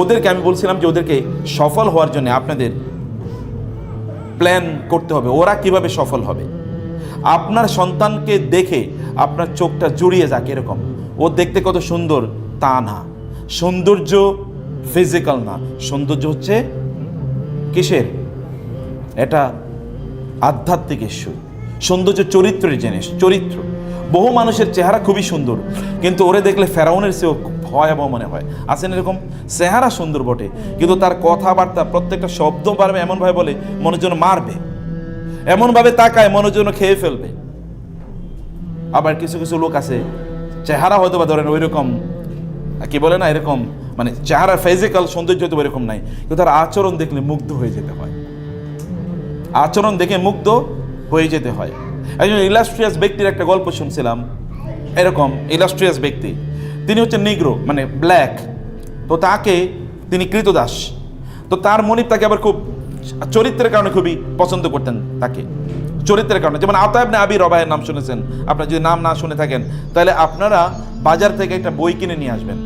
ওদেরকে আমি বলছিলাম যে ওদেরকে সফল হওয়ার জন্য আপনাদের প্ল্যান করতে হবে, ওরা কিভাবে সফল হবে। আপনার সন্তানকে দেখে আপনার চোখটা জুড়িয়ে যাক এরকম, ও দেখতে কত সুন্দর তা না। সৌন্দর্য ফিজিক্যাল না, সৌন্দর্য হচ্ছে কিসের? এটা আধ্যাত্মিক ইস্যু। সৌন্দর্য চরিত্রের জিনিস, চরিত্র। বহু মানুষের চেহারা খুবই সুন্দর, কিন্তু ওরে দেখলে ফেরাউনের চেয়েও ভয়াবহ মনে হয়। আছেন এরকম, চেহারা সুন্দর বটে, কিন্তু তার কথাবার্তা প্রত্যেকটা শব্দ পারবে এমনভাবে বলে মনের জন্য মারবে, এমনভাবে তাকায় মনের জন্য খেয়ে ফেলবে। আবার কিছু কিছু লোক আছে চেহারা হয়তো বা ধরেন ওই রকম কি বলে না, এরকম মানে চেহারা ফিজিক্যাল সৌন্দর্য তো এরকম নাই, কিন্তু তার আচরণ দেখলে মুগ্ধ হয়ে যেতে হয়, আচরণ দেখে মুগ্ধ হয়ে যেতে হয়। একজন ইলাস্ট্রিয়াস ব্যক্তির একটা গল্প শুনছিলাম, এরকম ইলাস্ট্রিয়াস ব্যক্তি, তিনি হচ্ছেন নিগ্রো মানে ব্ল্যাক, তো তাকে তিনি কৃতদাস, তো তার মনিব তাকে আবার খুব চরিত্রের কারণে খুবই পছন্দ করতেন তাকে, চরিত্রের কারণে। যেমন আতা ইবনে আবি রবাহের নাম শুনেছেন, আপনারা যদি নাম না শুনে থাকেন তাহলে আপনারা বাজার থেকে একটা বই কিনে নিয়ে আসবেন।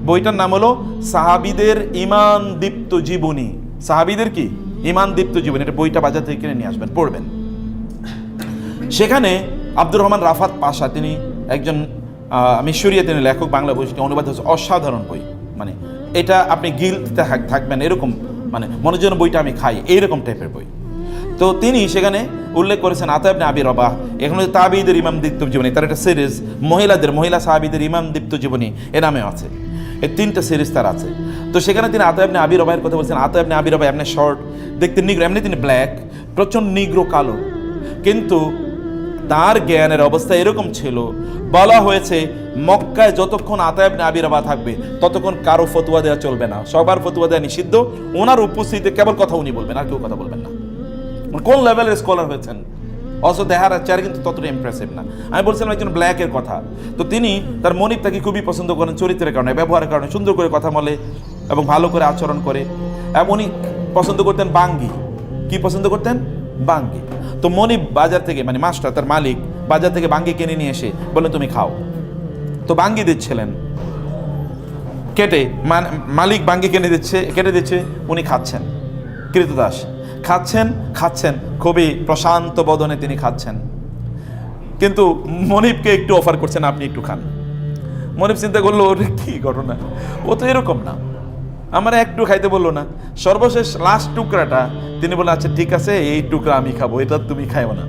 বইটার নাম হলো সাহাবীদের ঈমান দীপ্ত জীবনী। সাহাবীদের কি ঈমান দীপ্ত জীবনী, এটা বইটা বাজার থেকে কিনে নিয়ে আসবেন, পড়বেন। সেখানে আব্দুর রহমান রাফাত পাশা, তিনি একজন মিশরীয়, তিনি লেখক, বাংলা বইটি অনুবাদ হচ্ছে, অসাধারণ বই। মানে এটা আপনি গিলতে থাকবেন এরকম, মানে মনের জন্য বইটা আমি খাই এইরকম টাইপের বই। তো তিনি সেখানে উল্লেখ করেছেন আতা ইবনে আবি রবাহ, এখানে তাবিঈদের ঈমান দীপ্ত জীবনী, তার একটা সিরিজ মহিলা সাহাবীদের ঈমান দীপ্ত জীবনী এ নামেও আছে, এই 3টা সিরিজ তার আছে। তো সেখানে তিনি আতা ইবনে আবি রবাহের কথা বলছেন। আতা ইবনে আবি রবাহ এমনি শর্ট, দেখতে নিগ্রো, এমনি তিনি ব্ল্যাক, প্রচণ্ড নিগ্রো কালো, কিন্তু তার জ্ঞানের অবস্থা এরকম ছিল, বলা হয়েছে মক্কায় যতক্ষণ আতা ইবনে আবি রবাহ থাকবে ততক্ষণ কারো ফতোয়া দেওয়া চলবে না, সবার ফতোয়া দেওয়া নিষিদ্ধ, ওনার উপস্থিতিতে কেবল কথা উনি বলবেন, আর কেউ কথা বলবেন না। কোন লেভেলের স্কলার হয়েছেন, অথচ দেখার চেহারা কিন্তু ততটা ইমপ্রেসিভ না। আমি বলছিলাম একজন ব্ল্যাকের কথা, তো তিনি তার মনিব তাকে খুবই পছন্দ করেন চরিত্রের কারণে, ব্যবহারের কারণে, সুন্দর করে কথা বলে এবং ভালো করে আচরণ করে। এবং উনি পছন্দ করতেন বাঙ্গি। কি পছন্দ করতেন? বাঙ্গি। তো মনিব বাজার থেকে, মানে মাস্টার, তার মালিক বাজার থেকে বাঙ্গি কিনে নিয়ে এসে বললেন তুমি খাও। তো বাঙ্গি দিচ্ছিলেন কেটে, মালিক বাঙ্গি কেটে দিচ্ছে, উনি খাচ্ছেন, কৃতদাস খাচ্ছেন খুবই প্রশান্ত বদনে তিনি খাচ্ছেন, কিন্তু মনিবকে একটু অফার করছেন আপনি একটু খান। মনিব চিন্তা করলো ওরে কি ঘটনা, ও তো এরকম না, আমার একটু খাইতে বললো না। সর্বশেষ লাস্ট টুকরাটা তিনি বললেন আচ্ছা ঠিক আছে এই টুকরা আমি খাবো, এটা তুমি খাইও না।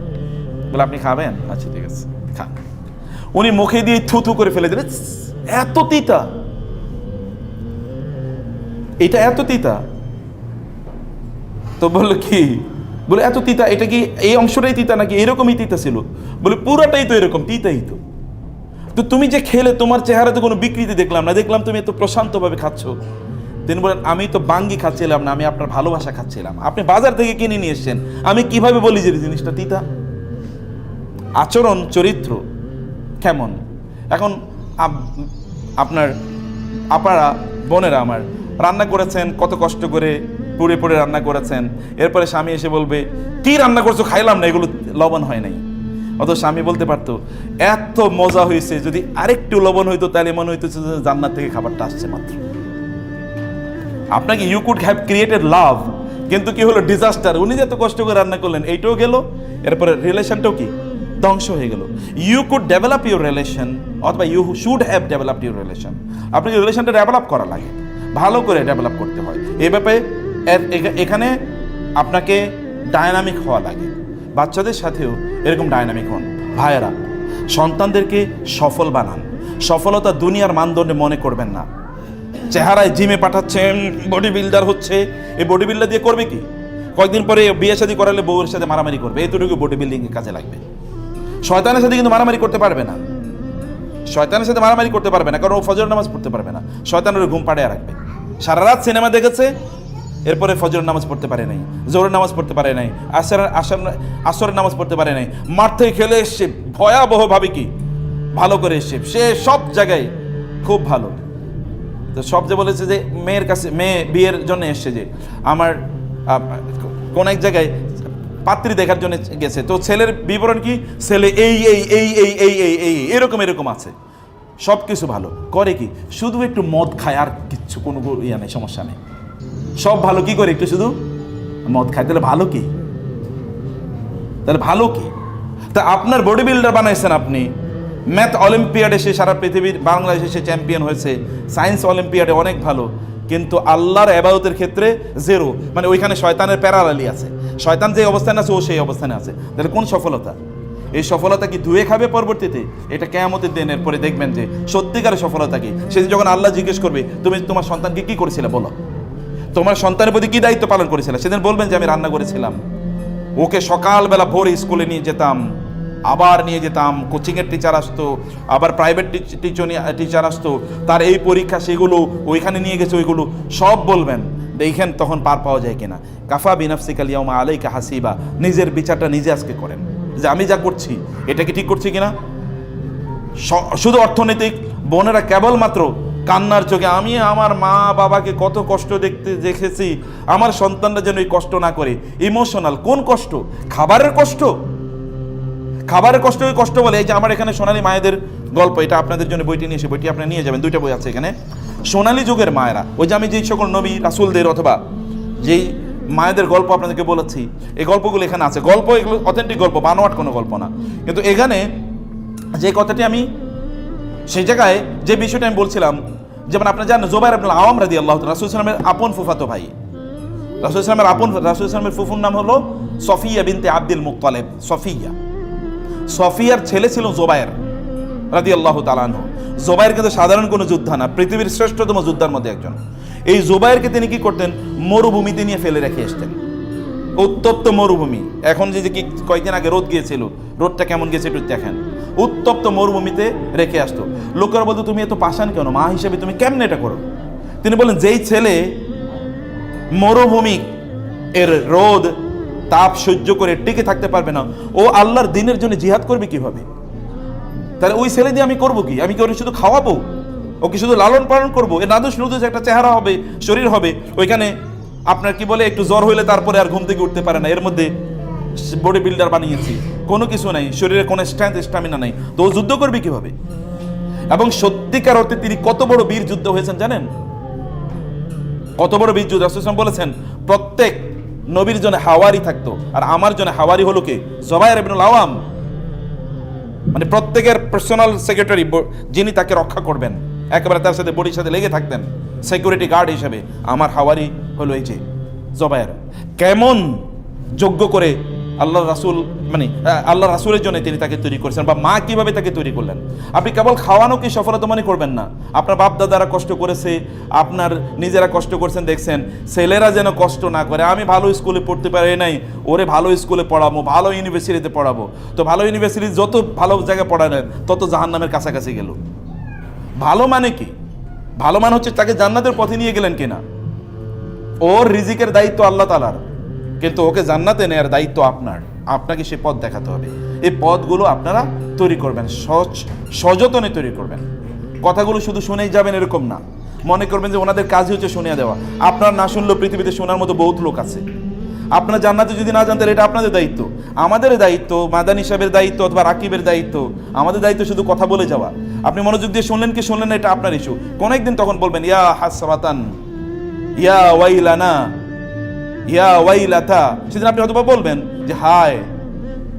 বলে আপনি খাবেন? আচ্ছা ঠিক আছে খান। উনি মুখে দিয়ে থুথু করে ফেলে দিলেন, এত তিতা, এটা এত তিতা। তো বললো কি, বলে এত তিতা, এটা কি এই অংশটাই তিতা নাকি এরকমই তিতা ছিল? বলে পুরাটাই তো এরকম তিতাই তো। তো তুমি যে খেলে তোমার চেহারাতে কোনো বিকৃতি দেখলাম না, দেখলাম তুমি এত প্রশান্তভাবে খাচ্ছ। তিনি বলেন আমি তো বাঙ্গি খাচ্ছিলাম না, আমি আপনার ভালোবাসা খাচ্ছিলাম, আপনি বাজার থেকে কিনে নিয়ে এসছেন, আমি কিভাবে বলি যে জিনিসটা তিতা? আচরণ চরিত্র কেমন। এখন আপনারা বোনেরা আমার রান্না করেছেন, কত কষ্ট করে পুড়ে রান্না করেছেন, এরপরে স্বামী এসে বলবে কি রান্না করছো, খাইলাম না, এগুলো লবণ হয় নাই। অত স্বামী বলতে পারতো এত মজা হয়েছে, যদি আরেকটু লবণ হইতো তাহলে মনে হইতো জান্নাত থেকে খাবারটা আসছে মাত্র। আপনাকে ইউ কুড হ্যাভ ক্রিয়েটেড লাভ, কিন্তু কি হলো ডিজাস্টার। উনি যে এত কষ্ট করে রান্না করলেন এইটাও গেল, এরপরে রিলেশনটাও কি ধ্বংস হয়ে গেল। You could develop your relation, অথবা you should have developed your relation. আপনাকে রিলেশনটা ডেভেলপ করা লাগে, ভালো করে ডেভেলপ করতে হয়। এই ব্যাপারে এখানে আপনাকে ডায়নামিক হওয়া লাগে। বাচ্চাদের সাথেও এরকম ডায়নামিক হন। ভাইয়েরা, সন্তানদেরকে সফল বানান। সফলতা দুনিয়ার মানদণ্ডে মনে করবেন না। চেহারায় জিমে পাঠাচ্ছেন, বডি বিল্ডার হচ্ছে, এই বডি বিল্ডার দিয়ে করবে কি? কয়েকদিন পরে বিয়ে শাদী করালে বউয়ের সাথে মারামারি করবে, এতটুকু বডি বিল্ডিং এর কাজে লাগবে। শয়তানের সাথে কিন্তু মারামারি করতে পারবে না, শয়তানের সাথে মারামারি করতে পারবে না, কারণ ও ফজর নামাজ পড়তে পারবে না। শয়তানের ঘুম পাড়িয়ে রাখবে। সারা রাত সিনেমা দেখেছে, এরপরে ফজরের নামাজ পড়তে পারে নাই, জোহরের নামাজ পড়তে পারে নাই, আসরের নামাজ পড়তে পারে নাই, মাঠ থেকে খেলে এসছে ভয়াবহ ভাবে কি ভালো করে এসছে, সে সব জায়গায় খুব ভালো। তো সব যে বলেছে যে মেয়ের কাছে, মেয়ে বিয়ের জন্য এসছে, যে আমার কোন এক জায়গায় পাত্রী দেখার জন্য গেছে, তো ছেলের বিবরণ কি, ছেলে এই এই এই এই এই এই এই এরকম এরকম আছে। সব কিছু ভালো, করে কি শুধু একটু মদ খায়, আর কিচ্ছু কোনো ইয়া নেই, সমস্যা নেই, সব ভালো। কি করে একটু শুধু মদ খায়, তাহলে ভালো কি? তাহলে ভালো কি? তা আপনার বডি বিল্ডার বানাইছেন আপনি, ম্যাথ অলিম্পিয়াডে সে সারা পৃথিবীর, বাংলাদেশে সে চ্যাম্পিয়ন হয়েছে, সায়েন্স অলিম্পিয়াডে অনেক ভালো, কিন্তু আল্লাহর ইবাদতের ক্ষেত্রে জিরো। মানে ওইখানে শয়তানের প্যারালালি আছে, শয়তান যে অবস্থানে আছে ও সেই অবস্থানে আছে। তাহলে কোন সফলতা? এই সফলতা কি ধুয়ে খাবে পরবর্তীতে? এটা কিয়ামতের দিনের পরে দেখবেন যে সত্যিকারের সফলতা কি। সেদিন যখন আল্লাহ জিজ্ঞেস করবে তুমি তোমার সন্তানকে কি করেছিলে বলো, তোমার সন্তানের প্রতি কি দায়িত্ব পালন করেছিলে, সেদিন বলবেন যে আমি রান্না করেছিলাম, ওকে সকালবেলা ভোরে স্কুলে নিয়ে যেতাম, আবার নিয়ে যেতাম, কোচিংয়ের টিচার আসতো, আবার প্রাইভেট টিচার আসতো, তার এই পরীক্ষা সেগুলো ওইখানে নিয়ে গেছে, ওইগুলো সব বলবেন। দেখেন তখন পার পাওয়া যায় কিনা। কাফা বিনাফসিকাল ইয়াউমা আলাইকা হাসিবা, নিজের বিচারটা নিজে আজকে করেন যে আমি যা করছি এটা কি ঠিক করছি কিনা। শুধু অর্থনৈতিক, বোনেরা কেবলমাত্র কান্নার চোখে আমি আমার মা বাবাকে কত কষ্ট দেখেছি, আমার সন্তানরা যেন এই কষ্ট না করে। ইমোশনাল কোন কষ্ট? খাবারের কষ্ট, খাবারের কষ্ট ওই কষ্ট বলে। এই যে আমার এখানে সোনালী মায়েদের গল্প, এটা আপনাদের জন্য বইটি নিয়ে এসে, বইটি আপনি নিয়ে যাবেন, 2টা বই আছে এখানে। সোনালী যুগের মায়েরা, ওই যে আমি যেই সকল নবী রাসূলদের অথবা যেই মায়েদের গল্প আপনাদেরকে বলেছি, এই গল্পগুলো এখানে আছে। গল্প এগুলো অথেন্টিক গল্প, বানোয়াট কোনো গল্প না। কিন্তু এখানে যে কথাটি আমি সেই জায়গায় যে বিষয়টা আমি বলছিলাম, যেমন আপনারা জানেন জুবাইর ইবনে আওয়াম রাদিয়াল্লাহু তাআলা রাসূল সাল্লাল্লাহু আলাইহি ওয়াসাল্লামের আপন ফুফাতো ভাই। রাসূল সাল্লাল্লাহু ফুফুর নাম হলো সফিয়া বিনতে আব্দুল মুত্তালিব। সফিয়ার ছেলে ছিল জুবাইর রাদিয়াল্লাহু তাআলা আনহু। জুবাইর কিন্তু সাধারণ কোনো যোদ্ধা না, পৃথিবীর শ্রেষ্ঠতম যোদ্ধার মধ্যে একজন। এই জুবাইরকে তিনি কি করতেন? মরুভূমিতে নিয়ে ফেলে রেখে আসতেন, উত্তপ্ত মরুভূমি। এখন যে কি কয়েকদিন আগে রোদ গিয়েছিল, রোদটা কেমন গেছে একটু দেখেন। উত্তপ্ত মরুভূমিতে রেখে আসতো। লোকেরা বলতো তুমি এত পাষাণ কেন, মা হিসেবে তুমি কেমনে এটা করো? তিনি বলেন যেই ছেলে মরুভূমি এর রোদ তাপ সহ্য করে টিকে থাকতে পারবে না, ও আল্লাহর দ্বীনের জন্য জিহাদ করবে কিভাবে? তাহলে ওই ছেলে দিয়ে আমি করবো কি? আমি কি ওরে শুধু খাওয়াবো? ওকে শুধু লালন পালন করবো? এর নাদুস নুদুস একটা চেহারা হবে, শরীর হবে, ওইখানে আপনার কি বলে একটু জ্বর হইলে তারপরে আর ঘুম থেকে উঠতে পারে না, এর মধ্যে বডি বিল্ডার বানিয়েছি, কোনো কিছু নাই, শরীরে কোনো স্ট্রেংথ স্ট্যামিনা নাই, তো ও যুদ্ধ করবে কিভাবে? এবং সত্যিকার অর্থে তিনি কত বড় বীর যুদ্ধ হয়েছেন জানেন? কত বড় বীর যুদ্ধ! রাসূল সাল্লাল্লাহু আলাইহি ওয়াসাল্লাম বলেছেন প্রত্যেক নবীর জন্য হাওয়ারি থাকতো, আর আমার জন্য হাওয়ারি হলো কে? জুবাইর ইবনুল আওয়াম। মানে প্রত্যেকের পার্সোনাল সেক্রেটারি, যিনি তাকে রক্ষা করবেন, একেবারে তার সাথে বডির সাথে লেগে থাকতেন সিকিউরিটি গার্ড হিসেবে, আমার হাওয়ারি হলো এই যে জুবাইর। কেমন যোগ্য করে আল্লাহ রাসূল, মানে আল্লাহ রাসূলের জন্য তিনি তাকে তৈরি করেছেন, বা মা কিভাবে তাকে তৈরি করলেন। আপনি কেবল খাওয়ানো কি সফলতা মনে করবেন না। আপনার বাপ দাদারা কষ্ট করেছে, আপনার নিজেরা কষ্ট করছেন, দেখছেন ছেলেরা যেন কষ্ট না করে। আমি ভালো স্কুলে পড়তে পারি নাই, ওরে ভালো স্কুলে পড়াবো, ভালো ইউনিভার্সিটিতে পড়াবো। তো ভালো ইউনিভার্সিটি যত ভালো জায়গায় পড়ালেন তত জাহান্নামের কাছাকাছি গেল। ভালো মানে কি? ভালো মানে হচ্ছে তাকে জান্নাতের পথে নিয়ে গেলেন কিনা। ওর রিজিকের দায়িত্ব আল্লাহ তাআলার, কিন্তু ওকে জান্নাতে নেয়ার দায়িত্ব আপনার। আপনাকে সে পথ দেখাতে হবে। এই পথগুলো আপনারা তৈরি করবেন, সযতনে তৈরি করবেন। কথাগুলো শুধু শুনেই যাবেন এরকম না। মনে করবেন যে ওনাদের কাজই হচ্ছে শুনিয়ে দেওয়া। আপনার না শুনলেও পৃথিবীতে শোনার মতো বহুত লোক আছে। আপনার জান্নাতে যদি না জানতেন, এটা আপনাদের দায়িত্ব। আমাদের দায়িত্ব, মাদানী সাহেবের দায়িত্ব অথবা রাকিবের দায়িত্ব, আমাদের দায়িত্ব শুধু কথা বলে যাওয়া। আপনি মনোযোগ দিয়ে শুনলেন কি শুনলেন না, এটা আপনার ইস্যু। কোন একদিন তখন বলবেন ইয়া হাসরাতান, ইয়া ওয়াইলানা, ইয়া ওয়াইলাতা। সেদিন আপনি হয়তো বলবেন যে হায়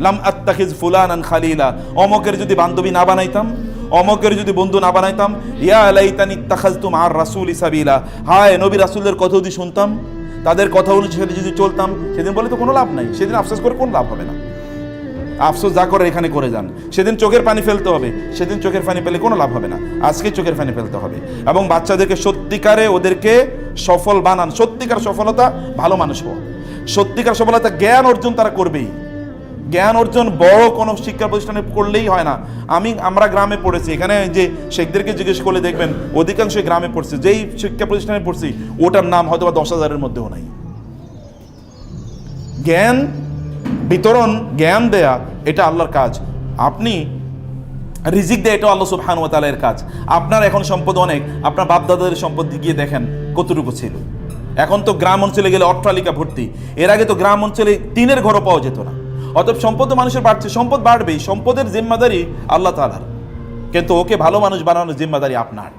লাম আত্তাখিজ ফুলানান খালিলা, অমকের যদি বান্ধবী না বানাইতাম, অমকের যদি বন্ধু না বানাইতাম। ইয়া লাইতানি ইত্তাখাযতু মা'আর রাসূলি সাবিলা, হায় নবী রাসূলদের কথা যদি শুনতাম, তাদের কথা অনুসারে যদি চলতাম। সেদিন বলে তো কোনো লাভ নাই, সেদিন আফসোস করে কোনো লাভ হবে না। আফসোস যা করে এখানে করে যান। সেদিন চোখের পানি ফেলতে হবে, সেদিন চোখের পানি পেলে কোনো লাভ হবে না। আজকে চোখের পানি ফেলতে হবে এবং বাচ্চাদেরকে সত্যিকারে ওদেরকে সফল বানান। সত্যিকার সফলতা ভালো মানুষ হওয়া, সত্যিকার সফলতা জ্ঞান অর্জন তারা করবেই। জ্ঞান অর্জন বড় কোনো শিক্ষা প্রতিষ্ঠানে করলেই হয় না। আমরা গ্রামে পড়েছি, এখানে যে শেখদেরকে জিজ্ঞেস করলে দেখবেন অধিকাংশই গ্রামে পড়ছে। যেই শিক্ষা প্রতিষ্ঠানে পড়ছি ওটার নাম হয়তো বা 10,000-এর মধ্যেও নাই। জ্ঞান বিতরণ, জ্ঞান দেয়া, এটা আল্লাহর কাজ। আপনি রিজিক দেয়, এটা আল্লাহ সুবহানাহু ওয়া তাআলার কাজ। আপনার এখন সম্পদ অনেক, আপনার বাপ দাদাদের সম্পদ গিয়ে দেখেন কতটুকু ছিল। এখন তো গ্রাম অঞ্চলে গেলে অট্টালিকা ভর্তি, এর আগে তো গ্রাম অঞ্চলে টিনের ঘরও পাওয়া যেত না। অতএব সম্পদ মানুষের বাড়ছে, সম্পদ বাড়বেই। সম্পদের জিম্মাদারি আল্লাহ তাআলার, কিন্তু ওকে ভালো মানুষ বানানোর জিম্মাদারি আপনার,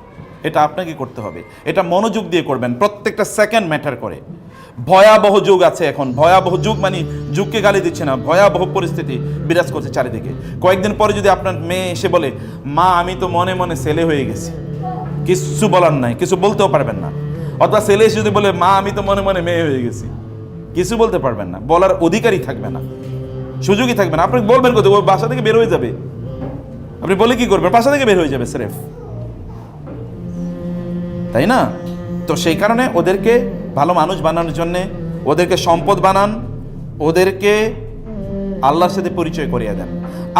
এটা আপনাকে করতে হবে। এটা মনোযোগ দিয়ে করবেন, প্রত্যেকটা সেকেন্ড ম্যাটার করে। ভয়াবহ যুগ আছে এখন, ভয়াবহ যুগ মানে যুগকে গালি দিচ্ছে না, ভয়াবহ পরিস্থিতি বিরাজ করছে চারিদিকে। কয়েকদিন পরে যদি আপনার মেয়ে এসে বলে, মা আমি তো মনে মনে ছেলে হয়ে গেছি, কিছু বলার নাই, কিছু বলতেও পারবেন না। অথবা ছেলে এসে যদি বলে, মা আমি তো মনে মনে মেয়ে হয়ে গেছি, কিছু বলতে পারবেন না, বলার অধিকারই থাকবে না, সুযোগই থাকবে না। আপনি বলবেন কোথায়? ও বাসা থেকে বের হয়ে যাবে। আপনি বলে কি করবেন? বাসা থেকে বের হয়ে যাবে স্রেফ, তাই না? তো সেই কারণে ওদেরকে ভালো মানুষ বানানোর জন্যে ওদেরকে সম্পদ বানান, ওদেরকে আল্লাহর সাথে পরিচয় করিয়ে দেন।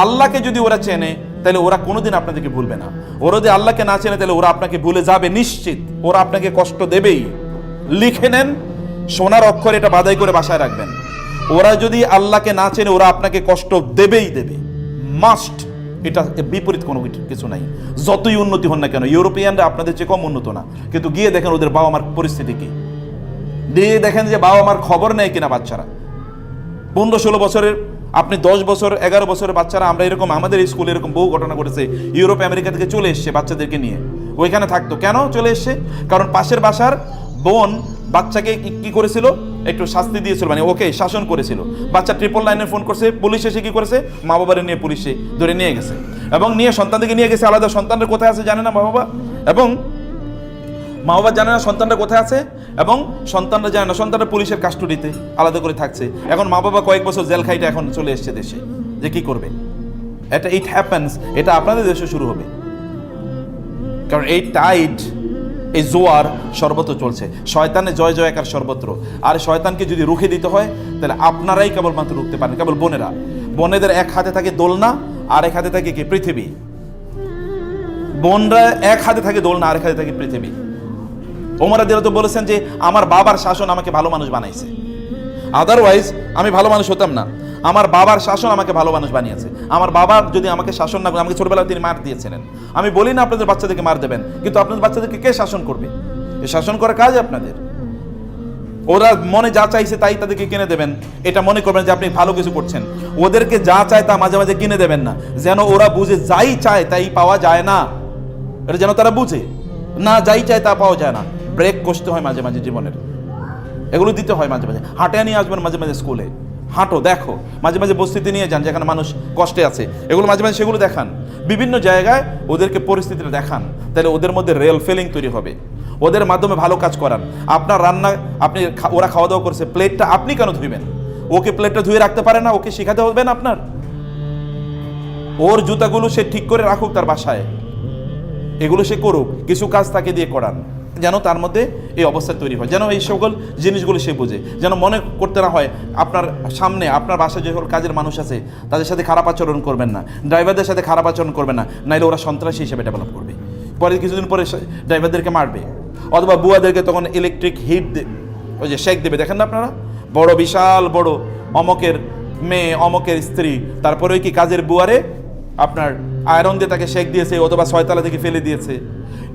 আল্লাহকে যদি ওরা চেনে তাহলে ওরা কোনোদিন আপনাদেরকে ভুলবে না। ওরা যদি আল্লাহকে না চেনে তাহলে ওরা আপনাকে ভুলে যাবে নিশ্চিত, ওরা আপনাকে কষ্ট দেবেই। লিখে নেন, সোনার অক্ষরে এটা বাদাই করে বাসায় রাখবেন। ওরা যদি আল্লাহকে না চেনে ওরা আপনাকে কষ্ট দেবেই দেবে, মাস্ট। এটা বিপরীত কোনো কিছু নাই। যতই উন্নতি হন না কেন, ইউরোপিয়ানরা আপনাদের চেয়ে কম উন্নত না, কিন্তু গিয়ে দেখেন ওদের বাবা মার পরিস্থিতি কি, দিয়ে দেখেন যে বাবা মার খবর নেয় কিনা বাচ্চারা। 15-16 বছরের, আপনি 10 বছর 11 বছরের বাচ্চারা, আমরা এরকম আমাদের স্কুলে এরকম বহু ঘটনা ঘটেছে। ইউরোপ আমেরিকা থেকে চলে এসছে বাচ্চাদেরকে নিয়ে, ওইখানে থাকতো। কেন চলে এসছে? কারণ পাশের বাসার বোন বাচ্চাকে কি করেছিল, একটু শাস্তি দিয়েছিল, মানে ওকে শাসন করেছিল। বাচ্চা 999 ফোন করছে, পুলিশ এসে কি করেছে, মা বাবারে নিয়ে পুলিশে ধরে নিয়ে গেছে, এবং নিয়ে সন্তানদেরকে নিয়ে গেছে আলাদা। সন্তানরা কোথায় আছে জানে না মা বাবা, এবং মা বাবা জানে না সন্তানরা কোথায় আছে, এবং সন্তানরা জানে না, সন্তানরা পুলিশের কাস্টডিতে আলাদা করে থাকছে। এখন মা বাবা কয়েক বছর জেল খাইটা এখন চলে এসছে দেশে, যে কি করবে। এটা ইট হ্যাপেন্স, এটা আপনাদের দেশে শুরু হবে। কারণ এই টাইড, এই জোয়ার সর্বত্র চলছে, শয়তানের জয় জয়কার সর্বত্র। আর শয়তানকে যদি রুখে দিতে হয় তাহলে আপনারাই কেবলমাত্র রুখতে পারেন, কেবল বোনেরা। বোনেদের এক হাতে থাকে দোলনা, আর এক হাতে থাকে কি পৃথিবী। বোনরা এক হাতে থাকে দোলনা, আর এক হাতে থাকে পৃথিবী। ওমর রাদিয়াল্লাহু তো বলেছেন যে আমার বাবার শাসন আমাকে ভালো মানুষ বানাইছে, আদারওয়াইজ আমি ভালো মানুষ হতাম না। আমার বাবার শাসন আমাকে ভালো মানুষ বানিয়েছে। আমার বাবা যদি আমাকে শাসন না করে, আমাকে ছোটবেলায় তিনি মার দিয়েছিলেন। আমি বলি না আপনাদের বাচ্চাদেরকে মার দেবেন, কিন্তু আপনাদের বাচ্চাদেরকে কে শাসন করবে? এই শাসন করার কাজ আপনাদের। ওরা মনে যা চাইছে তাই তাদেরকে কিনে দেবেন, এটা মনে করবেন যে আপনি ভালো কিছু করছেন। ওদেরকে যা চায় তা মাঝে মাঝে কিনে দেবেন না, যেন ওরা বুঝে যাই চায় তাই পাওয়া যায় না, এটা যেন তারা বুঝে না, যাই চায় তা পাওয়া যায় না। ব্রেক কষতে হয় মাঝে মাঝে জীবনের, এগুলো দিতে হয় মাঝে মাঝে। হাঁটে নিয়ে আসবেন মাঝে মাঝে স্কুলে, হাঁটো, দেখো। মাঝে মাঝে বস্তিতে নিয়ে যান যেখানে মানুষ কষ্টে আছে, এগুলো মাঝে মাঝে সেগুলো দেখান। বিভিন্ন জায়গায় ওদেরকে পরিস্থিতিটা দেখান, তাহলে ওদের মধ্যে রিয়েল ফিলিং তৈরি হবে। ওদের মাধ্যমে ভালো কাজ করান। আপনার রান্না, আপনি ওরা খাওয়া দাওয়া করছে, প্লেটটা আপনি কেন ধুইবেন? ওকে প্লেটটা ধুয়ে রাখতে পারে না? ওকে শেখাতে হবে না আপনার? ওর জুতাগুলো সে ঠিক করে রাখুক তার বাসায়, এগুলো সে করুক, কিছু কাজ তাকে দিয়ে করান, যেন তার মধ্যে এই অবস্থা তৈরি হয়, যেন এই সকল জিনিসগুলো সে বোঝে, যেন মনে করতে না হয় আপনার সামনে আপনার বাসায় যে সকল কাজের মানুষ আছে তাদের সাথে খারাপ আচরণ করবেন না, ড্রাইভারদের সাথে খারাপ আচরণ করবেন না, নাইলে ওরা সন্ত্রাসী হিসেবে ডেভেলপ করবে। পরে কিছুদিন পরে ড্রাইভারদেরকে মারবে, অথবা বুয়াদেরকে তখন ইলেকট্রিক হিট ওই যে শেক দেবে। দেখেন না আপনারা, বড় বিশাল বড় অমকের মেয়ে, অমকের স্ত্রী, তারপরে কি কাজের বুয়ারে আপনার আয়রন দিয়ে তাকে শেক দিয়েছে, অথবা 6 তলা থেকে ফেলে দিয়েছে।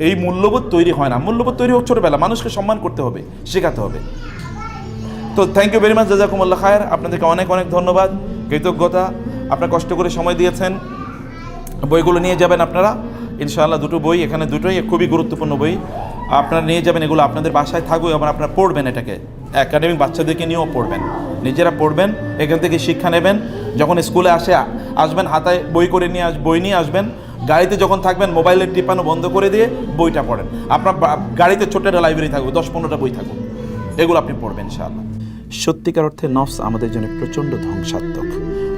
এই মূল্যবোধ তৈরি হয় না। মূল্যবোধ তৈরি হোক ছোটবেলা, মানুষকে সম্মান করতে হবে, শেখাতে হবে। তো থ্যাংক ইউ ভেরি মাচ, জাযাকুমুল্লাহ খায়ের। আপনাদেরকে অনেক অনেক ধন্যবাদ, কৃতজ্ঞতা। আপনারা কষ্ট করে সময় দিয়েছেন। বইগুলো নিয়ে যাবেন আপনারা ইনশাআল্লাহ। দুটো বই এখানে, দুটোই খুবই গুরুত্বপূর্ণ বই। আপনারা নিয়ে যাবেন, এগুলো আপনাদের বাসায় থাকবে এবং আপনারা পড়বেন। এটাকে একাডেমিক বাচ্চাদেরকে নিয়েও পড়বেন, নিজেরা পড়বেন, এখান থেকে শিক্ষা নেবেন। যখন স্কুলে আসবেন হাতায় বই করে নিয়ে বই নিয়ে আসবেন। গাড়িতে যখন থাকবেন মোবাইলের টিপানো বন্ধ করে দিয়ে বইটা পড়েন। আপনার গাড়িতে ছোট্ট একটা লাইব্রেরি থাকবে, 10-15টা বই থাকুক, এগুলো আপনি পড়বেন ইনশাআল্লাহ। সত্যিকার অর্থে নফস আমাদের জন্য প্রচণ্ড ধ্বংসাত্মক।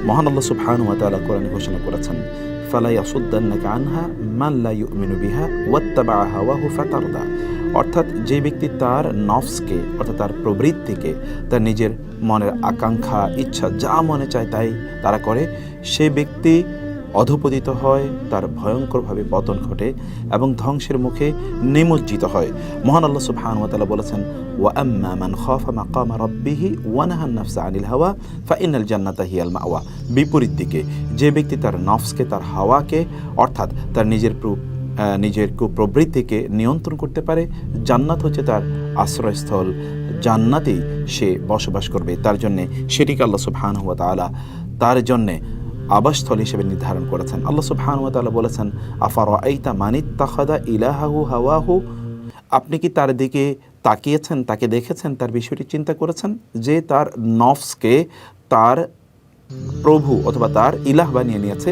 মহান আল্লাহ সুবহানাহু ওয়া তাআলা কোরআনে ঘোষণা করেছেন, ফালা ইয়াসুদ্দান্নাকা আনহা মান লা ইউমিনু বিহা ওয়াত্তাবা হাওয়াহু ফাতারদা। অর্থাৎ যে ব্যক্তি তার নফসকে, অর্থাৎ তার প্রবৃত্তিকে, তার নিজের মনের আকাঙ্ক্ষা, ইচ্ছা যা মনে চায় তাই তারা করে, সেই ব্যক্তি অধপতিত হয়, তার ভয়ঙ্করভাবে পতন ঘটে এবং ধ্বংসের মুখে নিমজ্জিত হয়। মহান আল্লাহ সুবহানাহু ওয়া তাআলা বলেছেন, ওয়া আম্মা মান খাফা মাকামা রাব্বিহি ওয়া নাহা আন-নাফসা আনিল হাওয়া ফাইনাল জান্নাতা হিয়াল মাওয়া। বিপরীত দিকে যে ব্যক্তি তার নফসকে, তার হাওয়াকে, অর্থাৎ তার নিজের কুপ্রবৃত্তিকে নিয়ন্ত্রণ করতে পারে, জান্নাত হচ্ছে তার আশ্রয়স্থল, জান্নাতেই সে বসবাস করবে। তার জন্যে সেটিকে আল্লাহ সুবহানাহু ওয়া তাআলা তার জন্যে আবাসস্থল হিসেবে নির্ধারণ করেছেন। আল্লাহ সুবহানাহু ওয়া তাআলা বলেছেন, আফারাআইতা মানিত্তাখাযা ইলাহাহু হাওয়াহু, আপনি কি তার দিকে তাকিয়েছেন, তাকে দেখেছেন, তার বিষয়টি চিন্তা করেছেন, যে তার নফসকে তার প্রভু অথবা তার ইলাহ বানিয়ে নিয়েছে।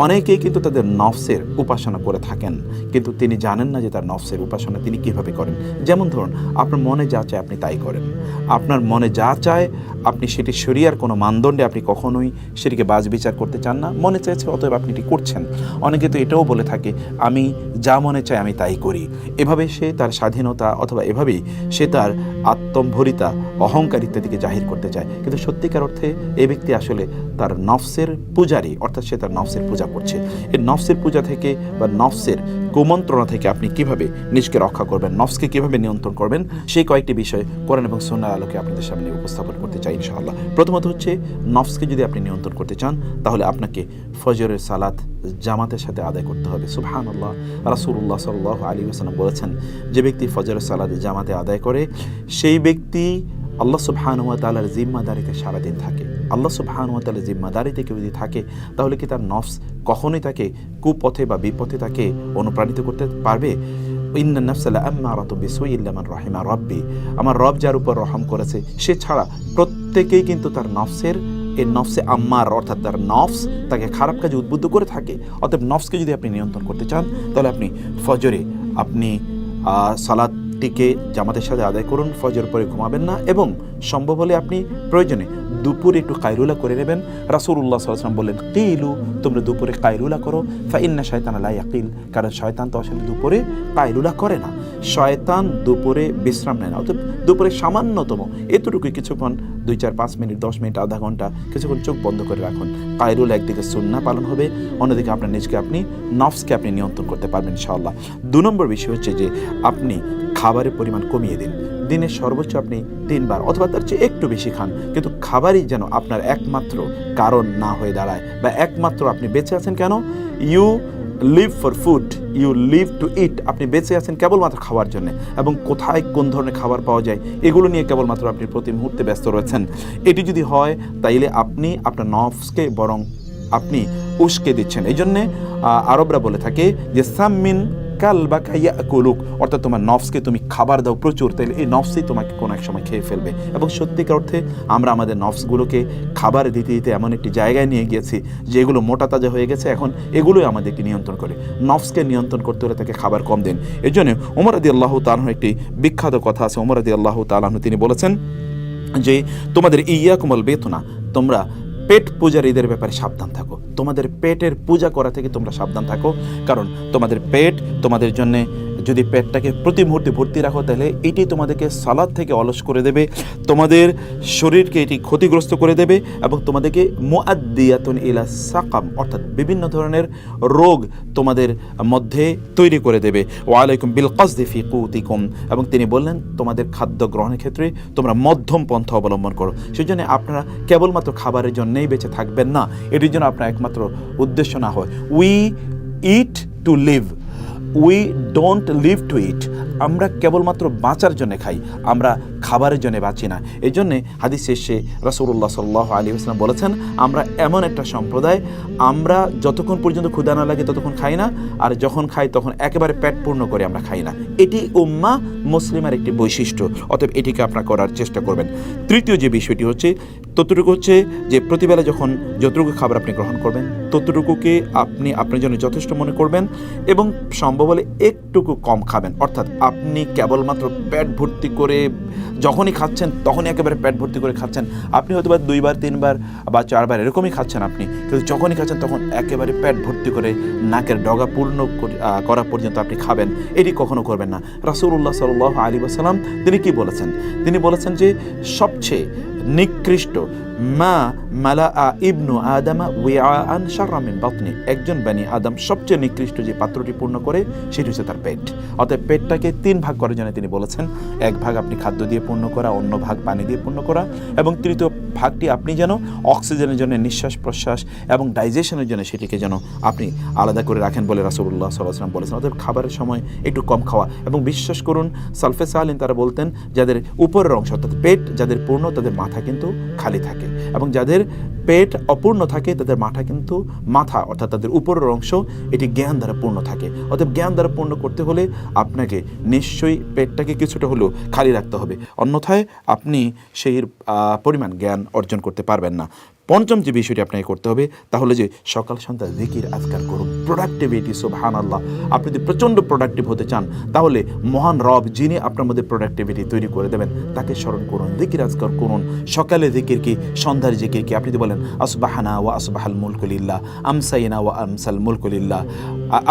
অনেকেই কিন্তু তাদের নফসের উপাসনা করে থাকেন, কিন্তু তিনি জানেন না যে তার নফসের উপাসনা তিনি কিভাবে করেন। যেমন ধরুন, আপনার মনে যা চায় আপনি তাই করেন, আপনার মনে যা চায় আপনি সেটি শরিয়ার কোনো মানদণ্ডে আপনি কখনোই সেটিকে বাজ বিচার করতে চান না। মনে চাইছে অতএব আপনি এটি করছেন। অনেকে তো এটাও বলে থাকে, আমি যা মনে চাই আমি তাই করি। এভাবে সে তার স্বাধীনতা অথবা এভাবেই সে তার আত্মম্ভরিতা, অহংকার ইত্যাদিকে জাহির করতে চায়। কিন্তু সত্যিকার অর্থে এই ব্যক্তি আসলে তার নফসের পূজারী, অর্থাৎ সে তার নফসের পূজা করছে। এই নফসের পূজা থেকে বা নফসের কুমন্ত্রণা থেকে আপনি কিভাবে নিজকে রক্ষা করবেন, নফসকে কিভাবে নিয়ন্ত্রণ করবেন, সেই কয়েকটি বিষয় কোরআন এবং সুন্নাহর আলোকে আপনাদের সামনে উপস্থাপন করতে চাই ইনশাআল্লাহ। প্রথমত হচ্ছে, নফসকে যদি আপনি নিয়ন্ত্রণ করতে চান তাহলে আপনাকে ফজরের সালাত জামাতের সাথে আদায় করতে হবে। সুবহানাল্লাহ, রাসূলুল্লাহ সাল্লাল্লাহু আলাইহি ওয়াসাল্লাম বলেছেন, যে ব্যক্তি ফজরের সালাত জামাতে আদায় করে সেই ব্যক্তি আল্লাহ সুবহানাহু ওয়া তাআলার জিম্মাদারিতে সারাদিন থাকে। আল্লাহ সুবহানাহু ওয়া তাআলার জিম্মাদারিতে কেউ যদি থাকে তাহলে কি তার নফস কখনোই তাকে কুপথে বা বিপথে তাকে অনুপ্রাণিত করতে পারবে? ইন্নান নাফসা লাআম্মারাতুন বিসুই ইল্লা মান রাহিমা রাব্বি, আমার রব যার উপর রহম করেছে সে ছাড়া প্রত্যেকেই কিন্তু তার নফসের এই নফসে আম্মার, অর্থাৎ তার নফস তাকে খারাপ কাজে উদ্বুদ্ধ করে থাকে। অতএব নফসকে যদি আপনি নিয়ন্ত্রণ করতে চান তাহলে আপনি ফজরে আপনি সালাতটিকে জামাতের সাথে আদায় করুন, ফজর পরে ঘুমাবেন না, এবং সম্ভব হলে আপনি প্রয়োজনে দুপুরে একটু কায়লুলা করে নেবেন। রাসূলুল্লাহ সাল্লাল্লাহু আলাইহি ওয়াসাল্লাম বললেন, কিলু, তোমরা দুপুরে কায়লুলা করো, ফা ইন্না শায়তানা লা ইয়াকিল, কারণ শয়তান তো আসলে দুপুরে কায়লুলা করে না, শয়তান দুপুরে বিশ্রাম নেয় না। অর্থাৎ দুপুরে সামান্যতম এতটুকুই কিছুক্ষণ 2, 4, 5 মিনিট, 10 মিনিট, আধা ঘন্টা কিছুক্ষণ চোখ বন্ধ করে রাখুন। কায়লুলা একদিকে সুন্নাহ পালন হবে, অন্যদিকে আপনার নিজকে আপনি নফসকে আপনি নিয়ন্ত্রণ করতে পারবেন ইনশাআল্লাহ। 2 নম্বর বিষয় হচ্ছে যে আপনি খাবারের পরিমাণ কমিয়ে দিন। দিনে সর্বোচ্চ আপনি 3 বার অথবা তার চেয়ে একটু বেশি খান, কিন্তু খাবারই যেন আপনার একমাত্র কারণ না হয়ে দাঁড়ায়, বা একমাত্র আপনি বেঁচে আছেন কেন, you live for food, you live to eat, আপনি বেঁচে আছেন কেবলমাত্র খাওয়ার জন্য, এবং কোথায় কোন ধরনের খাবার পাওয়া যায় এগুলো নিয়ে কেবলমাত্র আপনি প্রতি মুহূর্তে ব্যস্ত রয়েছেন। এটি যদি হয় তাইলে আপনি আপনার নফসকে বরং আপনি উস্কে দিচ্ছেন। এই জন্যে আরবরা বলে থাকে যে সাম্মিন কালবাকা ইয়াকুলুক, অর্থাৎ তোমার নফসকে তুমি খাবার দাও প্রচুর, তাইলে এই নফসই তোমাকে কোনো এক সময় খেয়ে ফেলবে। এবং সত্যিকার অর্থে আমরা আমাদের নফসগুলোকে খাবার দিতে দিতে এমন একটি জায়গায় নিয়ে গিয়েছি যে এগুলো মোটা তাজা হয়ে গেছে, এখন এগুলোই আমাদেরকে নিয়ন্ত্রণ করে। নফসকে নিয়ন্ত্রণ করতে হলে তাকে খাবার কম দিন। এই জন্য ওমর রাদিয়াল্লাহু তাআলা একটি বিখ্যাত কথা আছে। ওমর রাদিয়াল্লাহু তাআলা তিনি বলেছেন যে তোমাদের ইয়াকুমুল বেতনা, তোমরা পেট পূজারীদের ব্যাপারে সাবধান থাকো, তোমাদের পেটের পূজা করা থেকে তোমরা সাবধান থাকো, কারণ তোমাদের পেট তোমাদের জন্য, যদি পেটটাকে প্রতি মুহূর্তে ভর্তি রাখো তাহলে এটি তোমাদেরকে সালাত থেকে অলস করে দেবে, তোমাদের শরীরকে এটি ক্ষতিগ্রস্ত করে দেবে, এবং তোমাদেরকে মুআদ্দিয়াতুন ইলা সাকাম, অর্থাৎ বিভিন্ন ধরনের রোগ তোমাদের মধ্যে তৈরি করে দেবে। ওয়ালাইকুম বিল কসদি ফি কুতিকুম, এবং তিনি বললেন তোমাদের খাদ্য গ্রহণের ক্ষেত্রে তোমরা মধ্যম পন্থা অবলম্বন করো। সেই জন্য আপনারা কেবলমাত্র খাবারের জন্যই বেঁচে থাকবেন না, এটির জন্য আপনার একমাত্র উদ্দেশ্য না হয় we eat to live, we don't live to eat, আমরা কেবলমাত্র বাঁচার জন্য খাই, আমরা খাবারের জন্য বাঁচি না। এই জন্যে হাদিস শেষে রাসূলুল্লাহ সাল্লাল্লাহু আলাইহি ওয়াসাল্লাম বলেছেন, আমরা এমন একটা সম্প্রদায়, আমরা যতক্ষণ পর্যন্ত ক্ষুধা না লাগে ততক্ষণ খাই না, আর যখন খাই তখন একেবারে পেট পূর্ণ করে আমরা খাই না। এটি উম্মাহ মুসলিমের একটি বৈশিষ্ট্য, অতএব এটিকে আপনারা করার চেষ্টা করবেন। তৃতীয় যে বিষয়টি হচ্ছে, ততটুকু হচ্ছে যে প্রতিবেলা যখন যতটুকু খাবার আপনি গ্রহণ করবেন ততটুকুকে আপনি আপনার জন্য যথেষ্ট মনে করবেন, এবং সম্ভব হলে একটুকু কম খাবেন। অর্থাৎ আপনি কেবলমাত্র পেট ভর্তি করে যখনই খাচ্ছেন তখনই একেবারে পেট ভর্তি করে খাচ্ছেন, আপনি হয়তো বা 2 বার 3 বার বা 4 বার এরকমই খাচ্ছেন আপনি, কিন্তু যখনই খাচ্ছেন তখন একেবারে পেট ভর্তি করে নাকের ডগা পূর্ণ করা পর্যন্ত আপনি খাবেন, এটি কখনো করবেন না। রাসূলুল্লাহ সাল্লাল্লাহু আলাইহি ওয়াসাল্লাম তিনি কি বলেছেন? তিনি বলেছেন যে সবচেয়ে নিকৃষ্ট মা মালা ইবনু আদামা ওয়াআন শাররা মিন বাতনি, একজন বনি আদম সবচেয়ে নিকৃষ্ট যে পাত্রটি পূর্ণ করে সেটি হচ্ছে তার পেট। অতএব পেটটাকে 3 ভাগ করার জন্য তিনি বলেছেন, 1 ভাগ আপনি খাদ্য দিয়ে পূর্ণ করা, অন্য ভাগ পানি দিয়ে পূর্ণ করা, এবং তৃতীয় ভাগটি আপনি যেন অক্সিজেনের জন্য, নিঃশ্বাস প্রশ্বাস এবং ডাইজেশনের জন্য সেটিকে যেন আপনি আলাদা করে রাখেন বলে রাসূলুল্লাহ সাল্লাল্লাহু আলাইহি ওয়াসাল্লাম বলেছেন। অতএব খাবারের সময় একটু কম খাওয়া, এবং বিশ্বাস করুন সালফে সালিন তারা বলতেন যাদের উপরের অংশ অর্থাৎ পেট যাদের পূর্ণ তাদের মাথা কিন্তু খালি থাকে, এবং যাদের পেট অপূর্ণ থাকে তাদের মাথা অর্থাৎ তাদের উপরের অংশ এটি জ্ঞান দ্বারা পূর্ণ থাকে। অতএব জ্ঞান দ্বারা পূর্ণ করতে হলে আপনাকে নিশ্চয়ই পেটটাকে কিছুটা হলেও খালি রাখতে হবে, অন্যথায় আপনি সেই পরিমাণ জ্ঞান অর্জন করতে পারবেন না। পঞ্চম যে বিষয়টি আপনাকে করতে হবে তাহলে যে সকাল সন্ধ্যা জিকির আজকার করুন। প্রোডাক্টিভিটি, সুবহানাল্লাহ। আপনি যদি প্রচণ্ড প্রোডাক্টিভ হতে চান তাহলে মহান রব যিনি আপনার মধ্যে প্রোডাক্টিভিটি তৈরি করে দেবেন তাকে স্মরণ করুন, জিকির আজকার করুন। সকালে জিকির কি, সন্ধ্যার জিকির কি? আপনি যদি বলেন আসবাহানা ওয়া আসবাহাল মুলকু লিল্লাহ, আমসাইনা ওয়া আমসাল মুলকু লিল্লাহ,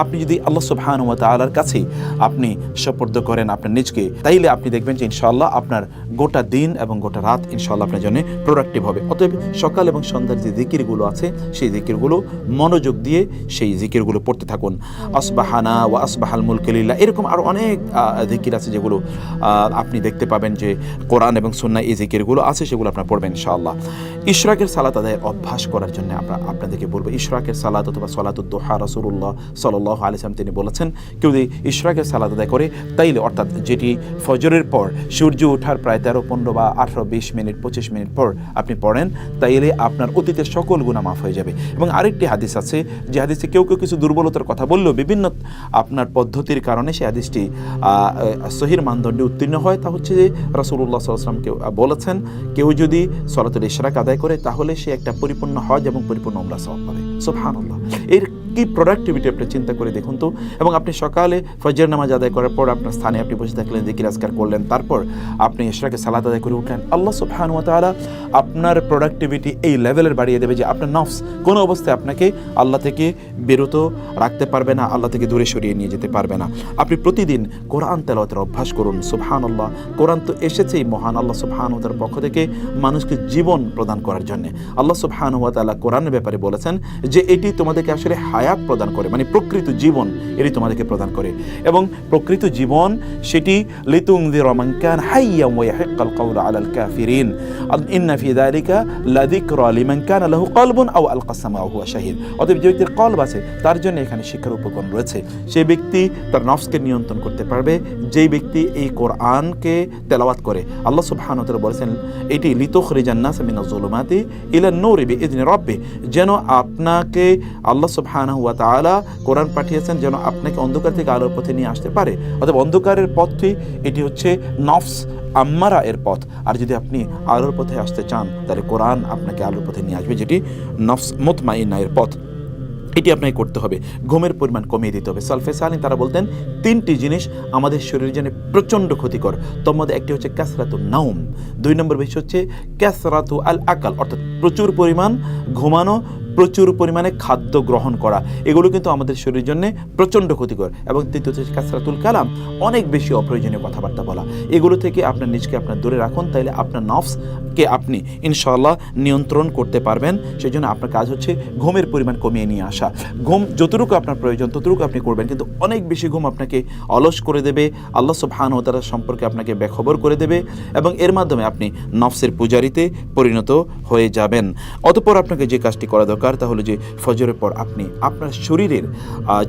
আপনি যদি আল্লাহ সুবহানাহু ওয়া তাআলার কাছেই আপনি সুপর্দ করেন আপনার নিজকে, তাইলে আপনি দেখবেন যে ইনশাআল্লাহ আপনার গোটা দিন এবং গোটা রাত ইনশাআল্লাহ আপনার জন্য প্রোডাক্টিভ হবে। অতএব সকাল এবং সন্ধ্যার যে জিকিরগুলো আছে সেই জিকিরগুলো মনোযোগ দিয়ে সেই জিকিরগুলো পড়তে থাকুন। আসবাহানা ওয়া আসবাহাল মুলকু লিল্লাহ, এরকম আরও অনেক জিকির আছে যেগুলো আপনি দেখতে পাবেন যে কোরআন এবং সুন্নাহ এই জিকিরগুলো আছে, সেগুলো আপনার পড়বেন ইনশাআল্লাহ। ইশরাকের সালাত আদায়ের অভ্যাস করার জন্য আপনাদেরকে বলবো, ইশরাকের সালাত অথবা সালাতুদ দুহা রাসূলুল্লাহ সাল্লাল্লাহু আলাইহি ওয়াসাল্লাম তিনি বলেছেন কেউ যদি ইশরাকের সালাত আদায় করে তাইলে অর্থাৎ যেটি ফজরের পর সূর্য ওঠার প্রায় 13-15 বা 18-20 মিনিট 25 মিনিট পর আপনি পড়েন, তাইলে আপনার অতীতের সকল গুনাহ মাফ হয়ে যাবে। এবং আরেকটি হাদিস আছে যে হাদিসে কেউ কিছু দুর্বলতার কথা বললেও বিভিন্ন আপনার পদ্ধতির কারণে সেই হাদিসটি সহিহ মানদণ্ডে উত্তীর্ণ হয়। তা হচ্ছে যে রাসূলুল্লাহ সাল্লাল্লাহু আলাইহি ওয়াসাল্লাম বলেছেন কেউ যদি সালাতুল ইশরাক আদায় করে তাহলে সে একটা পরিপূর্ণ হজ এবং পরিপূর্ণ উমরা সওয়াব পাবে। সুবহানাল্লাহ। এর কি প্রোডাক্টিভিটি আপনি চিন্তা করে দেখুন তো। এবং আপনি সকালে ফজর নামাজ আদায় করার পর আপনার স্থানে আপনি বসে থাকলেন, জিকির আজকার করলেন, তারপর আপনি ইশরাকে সালাত আদায় করে উঠলেন, আল্লাহ সুবহানাহু ওয়া তাআলা আপনার প্রোডাক্টিভিটি এই লেভেলের বাড়িয়ে দেবে যে আপনার নফস কোনো অবস্থায় আপনাকে আল্লাহ থেকে বিরত রাখতে পারবে না, আল্লাহ থেকে দূরে সরিয়ে নিয়ে যেতে পারবে না। আপনি প্রতিদিন কোরআন তেলাওয়াতের অভ্যাস করুন। সুবহানাল্লাহ। কোরআন তো এসেছেই মহান আল্লাহ সুবহানাহু ওয়া তাআলার পক্ষ থেকে মানুষকে জীবন প্রদান করার জন্য। আল্লাহ সুবহানাহু ওয়া তাআলা কোরআনের ব্যাপারে বলেছেন যে এটি তোমাদেরকে আসলে হায়াত প্রদান করে, মানে প্রকৃত জীবন এটি তোমাদেরকে প্রদান করে। এবং প্রকৃত জীবন সেটি লিতুনযিরা মান কানা হাইয়্যান ওয়া ইয়াহিক্কাল কাওলু আলাল কাফিরিন ইন্না ফি যালিকা লাযিকরা লিমান কানা লাহু কলবুন আও আলকাস সামা ওয়া হুয়া শাহীদ। অতএব যে ব্যক্তির কলব আছে তার জন্য এখানে শিক্ষার উপকরণ রয়েছে। সেই ব্যক্তি তার নফসকে নিয়ন্ত্রণ করতে পারবে যেই ব্যক্তি এই কোরআনকে তেলাওয়াত করে। আল্লাহ সুবহানাহু ওয়া তাআলা বলেছেন এটি লিতুখরিজান নাস মিনাজ যুলুমাতি ইলান নূরি বিইذনি রাব্বিহ, যেন আপনাকে আল্লাহ সুবহানাহু ওয়া তাআলা কোরআন পাঠিয়েছেন যেন আপনাকে অন্ধকার থেকে আলোর পথে নিয়ে আসতে পারে। অতএব অন্ধকারের পথটি এটি হচ্ছে নফস আম্মারা এর পথ। আর যদি আপনি আলোর পথে আসতে চান তাহলে কোরআন আপনাকে আলোর পথে নিয়ে আসবে, যেটি নফস মুতমাইন্না এর পথ। এটি আপনাকে করতে হবে। ঘুমের পরিমাণ কমিয়ে দিতে হবে। সালফে সালিন তারা বলতেন 3টি জিনিস আমাদের শরীরের জন্য প্রচণ্ড ক্ষতিকর। তোর মধ্যে একটি হচ্ছে কাসরাতু নাউম, 2 নম্বর বিষয় হচ্ছে কাসরাতু আল আকাল, অর্থাৎ প্রচুর পরিমাণ ঘুমানো, প্রচুর পরিমাণে খাদ্য গ্রহণ করা, এগুলো কিন্তু আমাদের শরীরের জন্য প্রচণ্ড ক্ষতিকর। এবং তৃতীয় হচ্ছে কাসরাতুল কালাম, অনেক বেশি অপ্রয়োজনীয় কথাবার্তা বলা। এগুলো থেকে আপনার নিজকে আপনার দূরে রাখুন, তাইলে আপনার নফসকে আপনি ইনশাআল্লাহ নিয়ন্ত্রণ করতে পারবেন। সেই জন্য আপনার কাজ হচ্ছে ঘুমের পরিমাণ কমিয়ে নিয়ে আসা। ঘুম যতটুকু আপনার প্রয়োজন ততটুকু আপনি করবেন, কিন্তু অনেক বেশি ঘুম আপনাকে অলস করে দেবে, আল্লাহ সুবহানাহু ওয়া তাআলা সম্পর্কে আপনাকে বেখবর করে দেবে এবং এর মাধ্যমে আপনি নফসের পূজারিতে পরিণত হয়ে যাবেন। অতঃপর আপনাকে যে কাজটি করা দরকার তা হলো যে ফজরের পর আপনি আপনার শরীরের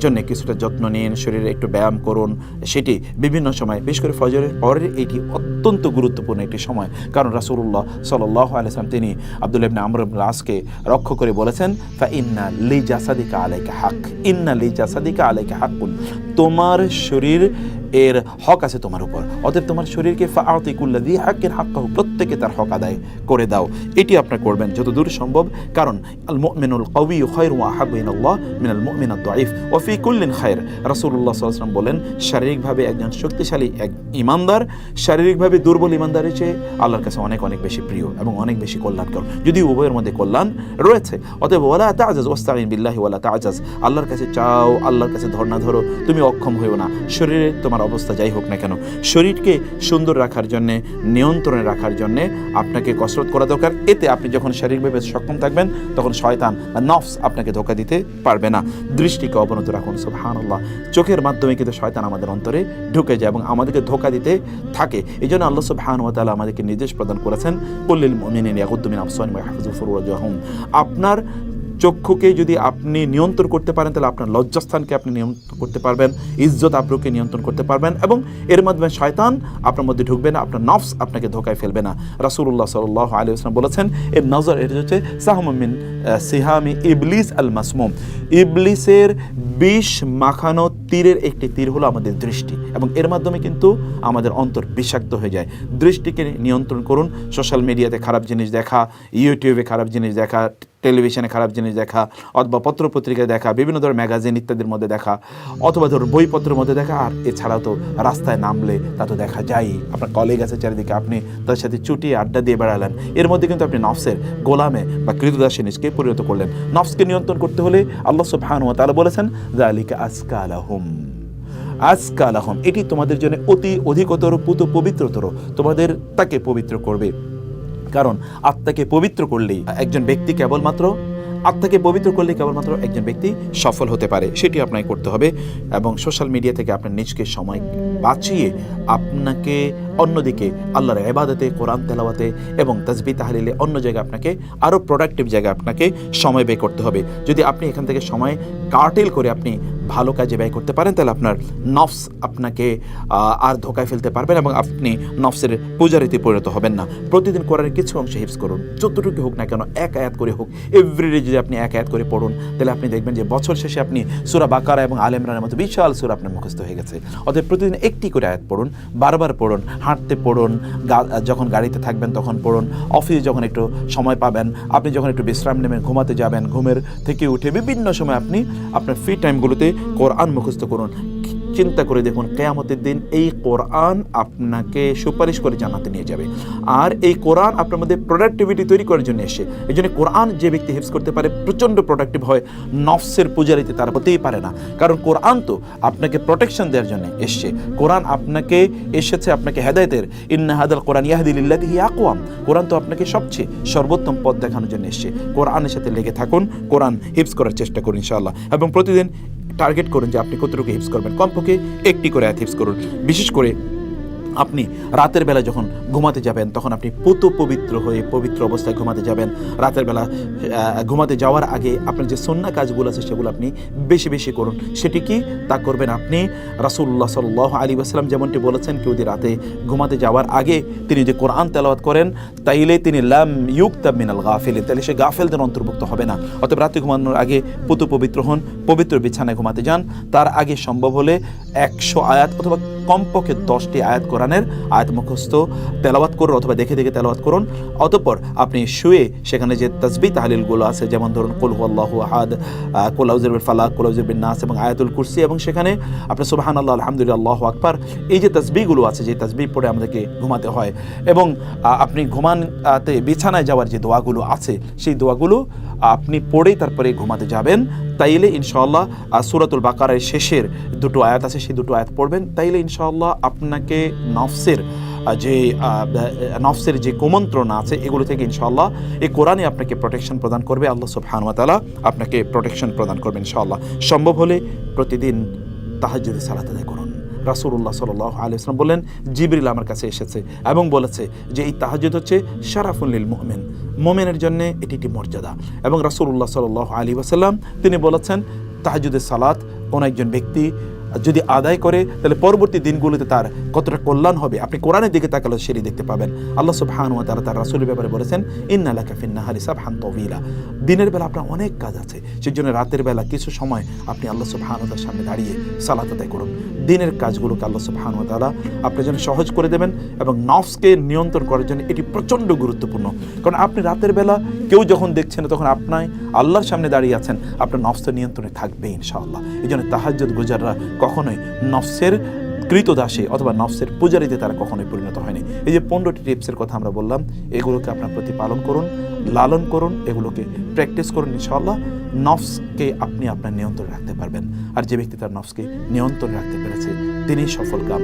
জন্য কিছুটা যত্ন নিন, শরীরে একটু ব্যায়াম করুন। সেটি বিভিন্ন সময়, বিশেষ করে ফজরের পরের এটি অত্যন্ত গুরুত্বপূর্ণ একটি সময়, কারণ রাসূলুল্লাহ সাল্লাল্লাহু আলাইহি ওয়াসাল্লাম তিনি আব্দুল্লাহ ইবনে আমর ইবনে আসকে রক্ষা করে বলেছেন ফা ইন্না লিজাসাদিকা আলাইকা হক, ইন্না লিজাসাদিকা আলাইকা হাক্কুন, তোমার শরীর এর হক আছে তোমার উপর। অতএব তোমার শরীরকে ফাআতি কুল্লাযী হাক্কিন হাক্কাহু, প্রত্যেকে তার হক আদায় করে দাও। এটি আপনি করবেন যতদূর সম্ভব, কারণ আল মুমিনুল কাওয়িয়্যু খায়রুন ওয়া আহাব্বু ইলাল্লাহ মিনাল মুমিনিদ দাঈফ ওয়া ফি কুল্লিন খায়র। রাসূলুল্লাহ সাল্লাল্লাহু আলাইহি ওয়াসাল্লাম বলেন শারীরিকভাবে একজন শক্তিশালী এক ঈমানদার শারীরিকভাবে দুর্বল ঈমানদারের চেয়ে আল্লাহর কাছে অনেক অনেক বেশি প্রিয় এবং অনেক বেশি কল্যাণকর, যদি উভয়ের মধ্যে কল্যাণ রয়েছে। অতএব ওয়ালা তা'জাজ ওয়াস্তাঈন বিল্লাহি ওয়ালা তা'জাজ, আল্লাহর কাছে চাও, আল্লাহর কাছে ধর্ণা ধরো, তুমি অক্ষম হইও না। শরীরে তোমার অবস্থা যাই হোক না কেন, শরীরকে সুন্দর রাখার জন্যে, নিয়ন্ত্রণে রাখার জন্যে আপনাকে কসরত করা দরকার। এতে আপনি যখন শারীরিকভাবে সক্ষম থাকবেন তখন শয়তান বা নফস আপনাকে ধোঁকা দিতে পারবে না। দৃষ্টিকে অবনত রাখুন। সুবহানাল্লাহ। চোখের মাধ্যমে কিন্তু শয়তান আমাদের অন্তরে ঢুকে যায় এবং আমাদেরকে ধোঁকা দিতে থাকে। এই জন্য আল্লাহ সুবহানাহু ওয়া তাআলা আমাদেরকে নির্দেশ প্রদান করেছেন কুল্লিল মুমিনিনা ইয়াগুদ্দু মিন আবসারিহিম ওয়া ইয়াহফাযু ফুরুজাহুম, আপনার চক্ষুকে যদি আপনি নিয়ন্ত্রণ করতে পারেন তাহলে আপনার লজ্জাস্থানকে আপনি নিয়ন্ত্রণ করতে পারবেন, ইজ্জত আবরুকে নিয়ন্ত্রণ করতে পারবেন, এবং এর মাধ্যমে শয়তান আপনার মধ্যে ঢুকবে না, আপনার নফস আপনাকে ধোকায় ফেলবে না। রাসূলুল্লাহ সাল্লাল্লাহু আলাইহি ওয়াসাল্লাম বলেছেন, এর নজর এটা হচ্ছে সাহমুম মিন সিহামি ইবলিস আল মাসমুম, ইবলিসের বিষ মাখানো তীরের একটি তীর হলো আমাদের দৃষ্টি, এবং এর মাধ্যমে কিন্তু আমাদের অন্তর বিষাক্ত হয়ে যায়। দৃষ্টিকে নিয়ন্ত্রণ করুন। সোশ্যাল মিডিয়াতে খারাপ জিনিস দেখা, ইউটিউবে খারাপ জিনিস দেখা, টেলিভিশনে খারাপ জিনিস দেখা, অথবা পত্রপত্রিকায় দেখা, বিভিন্ন ধরনের ম্যাগাজিন ইত্যাদির মধ্যে দেখা, অথবা ধরুন বইপত্রের মধ্যে দেখা। আর এছাড়াও তো রাস্তায় নামলে তা তো দেখা যায়ই, আপনার কলিগ আছে চারিদিকে, আপনি তার সাথে চুটিয়ে আড্ডা দিয়ে বেড়ালেন, এর মধ্যে কিন্তু আপনি নফসের গোলামে বা কৃতদাসে নিজকে পরিণত করলেন। নফসকে নিয়ন্ত্রণ করতে হলে আল্লাহ সুবহানাহু ওয়া তাআলা বলেছেন, যালিকা আসকালাহুম, আসকালাহুম, এটি তোমাদের জন্য অতি অধিকতর পবিত্রতর, তোমাদের তাকে পবিত্র করবে। কারণ আত্মাকে পবিত্র করলেই একজন ব্যক্তি কেবলমাত্র একজন ব্যক্তি সফল হতে পারে, সেটি আপনাকে করতে হবে। এবং সোশ্যাল মিডিয়া থেকে আপনার নিজকে সময় বাঁচিয়ে আপনাকে অন্যদিকে আল্লাহর ইবাদতে, কোরআন তেলাওয়াতে এবং তাসবিহ তাহলিলে অন্য জায়গায় আপনাকে আরও প্রোডাক্টিভ জায়গায় আপনাকে সময় ব্যয় করতে হবে। যদি আপনি এখান থেকে সময় কার্টেল করে আপনি ভালো কাজে ব্যয় করতে পারেন তাহলে আপনার নফস আপনাকে আর ধোকায় ফেলতে পারবেন এবং আপনি নফসের পূজারীতে পরিণত হবেন না। প্রতিদিন কোরআনের কিছু অংশ হিফজ করুন, যতটুকু হোক না কেন, এক আয়াত করে হোক, এভরিডে যদি আপনি এক আয়াত করে পড়ুন তাহলে আপনি দেখবেন যে বছর শেষে আপনি সূরা বাকারা এবং আলে ইমরানের মতো বিশাল সূরা আপনার মুখস্থ হয়ে গেছে। অতএব প্রতিদিন একটি করে আয়াত পড়ুন, বারবার পড়ুন, হাঁটতে পড়ুন, যখন গাড়িতে থাকবেন তখন পড়ুন, অফিসে যখন একটু সময় পাবেন, আপনি যখন একটু বিশ্রাম নেবেন, ঘুমাতে যাবেন, ঘুমের থেকে উঠে বিভিন্ন সময় আপনি আপনার ফ্রি টাইমগুলোতে কোরআন মুখস্থ করুন। চিন্তা করে দেখুন, কিয়ামতের দিন এই কোরআন আপনাকে সুপারিশ করে জান্নাতে নিয়ে যাবে। আর এই কোরআন আপনার মধ্যে প্রোডাক্টিভিটি তৈরি করার জন্য এসে, এই জন্য কোরআন যে ব্যক্তি হিফজ করতে পারে প্রচণ্ড প্রোডাক্টিভ হয়, নফসের পূজারিতে তার হতেই পারে না। কারণ কোরআন তো আপনাকে প্রোটেকশন দেওয়ার জন্য এসছে, কোরআন আপনাকে এসেছে আপনাকে হেদায়েতের, ইন্না হাদাল কোরআন ইয়াহদি লিল্লাতি হিয়া আকওয়াম, কোরআন তো আপনাকে সবচেয়ে সর্বোত্তম পথ দেখানোর জন্য এসছে। কোরআনের সাথে লেগে থাকুন, কোরআন হিফজ করার চেষ্টা করুন ইনশাআল্লাহ, এবং প্রতিদিন টার্গেট করুন যে আপনি কতটুকু হিফজ করবেন। কমপক্ষে একটি করে আয়াত হিফজ করুন। বিশেষ করে আপনি রাতের বেলা যখন ঘুমাতে যাবেন তখন আপনি পবিত্র হয়ে পবিত্র অবস্থায় ঘুমাতে যাবেন। রাতের বেলা ঘুমাতে যাওয়ার আগে আপনার যে সুন্নাহ কাজগুলো আছে সেগুলো আপনি বেশি বেশি করুন। সেটি কি তা করবেন আপনি রাসূলুল্লাহ সাল্লাল্লাহু আলাইহি ওয়াসাল্লাম যেমনটি বলেছেন, কেউ যদি রাতে ঘুমাতে যাওয়ার আগে তিনি যে কোরআন তেলাওয়াত করেন তাইলে তিনি লাম ইউকতাব মিনাল গাফিলিন, তাহলে সে গাফেলদের অন্তর্ভুক্ত হবে না। অতএব রাতে ঘুমানোর আগে পবিত্র হন, পবিত্র বিছানায় ঘুমাতে যান। তার আগে সম্ভব হলে 100 আয়াত অথবা কমপক্ষে 10টি আয়াত কোরআনের আয়াত মুখস্থ তেলাওয়াত করুন অথবা দেখে দেখে তেলাওয়াত করুন। অতঃপর আপনি শুয়ে সেখানে যে তাসবিহ তাহলিলগুলো আছে, যেমন ধরুন কুল হুয়াল্লাহু আহাদ, কুল আউযু বিল ফালাক, কুল আউযু বিন নাস এবং আয়াতুল কুরসি, এবং সেখানে আপনি সুবহানাল্লাহ, আলহামদুলিল্লাহ, আল্লাহু আকবার, এই যে তাসবিহগুলো আছে, যে তাসবিহ পড়ে আমাদেরকে ঘুমাতে হয়, এবং আপনি ঘুমাতে বিছানায় যাওয়ার যে দোয়াগুলো আছে সেই দোয়াগুলো আপনি পড়েই তারপরে ঘুমাতে যাবেন। তাইলে ইনশাআল্লাহ সূরাতুল বাকারার শেষের দুটো আয়াত আছে, সেই দুটো আয়াত পড়বেন। তাইলে ইনশাআল্লাহ আপনাকে নফসের যে কুমন্ত্রণা আছে এগুলো থেকে ইনশাআল্লাহ এই কোরআনই আপনাকে প্রোটেকশন প্রদান করবে। আল্লাহ সুবহানাহু ওয়া তাআলা আপনাকে প্রোটেকশন প্রদান করবেন ইনশাআল্লাহ। সম্ভব হলে প্রতিদিন তাহাজ্জুদের সালাত আদায় করুন। রাসূলুল্লাহ সাল্লাল্লাহু আলাইহি ওয়াসাল্লাম বলেন, জিবরিল আমার কাছে এসেছে এবং বলেছে যে এই তাহাজ্জুদ হচ্ছে শারাফুল লিল মুমিন, মুমিনের জন্য এটি একটি মর্যাদা। এবং রাসূলুল্লাহ সাল্লাল্লাহু আলাইহি ওয়াসাল্লাম তিনি বলেছেন, তাহাজ্জুদের সালাত কোন একজন ব্যক্তি যদি আদায় করে তাহলে পরবর্তী দিনগুলোতে তার কতটা কল্যাণ হবে আপনি কোরআনের দিকে তাকালে সেটি দেখতে পাবেন। আল্লাহ সুবহানাহু ওয়া তাআলা তার রাসূলের ব্যাপারে বলেছেন, ইন্না লাকা ফিন নাহারি সাবহান তাওয়িলা, দিনের বেলা আপনার অনেক কাজ আছে, সেজন্য রাতের বেলা কিছু সময় আপনি আল্লাহ সুবহানাহু ওয়া তাআলার সামনে দাঁড়িয়ে সালাত আদায় করুন। দিনের কাজগুলোকে আল্লাহ সুবহানাহু ওয়া তাআলা আপনার জন্য সহজ করে দেবেন এবং নফসকে নিয়ন্ত্রণ করার জন্য এটি প্রচণ্ড গুরুত্বপূর্ণ। কারণ আপনি রাতের বেলা কেউ যখন দেখছেন তখন আপনি আল্লাহর সামনে দাঁড়িয়ে আছেন, আপনার নফসের নিয়ন্ত্রণে থাকবে ইনশাআল্লাহ। এই জন্য তাহাজ্জুদ গুজাররা কখনোই নফসের কৃতদাসে অথবা নফসের পূজারিতে তারা কখনোই পরিণত হয়নি। এই যে 15টি টিপসের কথা আমরা বললাম, এগুলোকে আপনার প্রতি পালন করুন, লালন করুন, এগুলোকে প্র্যাকটিস করুন। ইনশাআল্লাহ নফসকে আপনি আপনার নিয়ন্ত্রণে রাখতে পারবেন। আর যে ব্যক্তি তার নফসকে নিয়ন্ত্রণে রাখতে পেরেছে তিনি সফল কাম।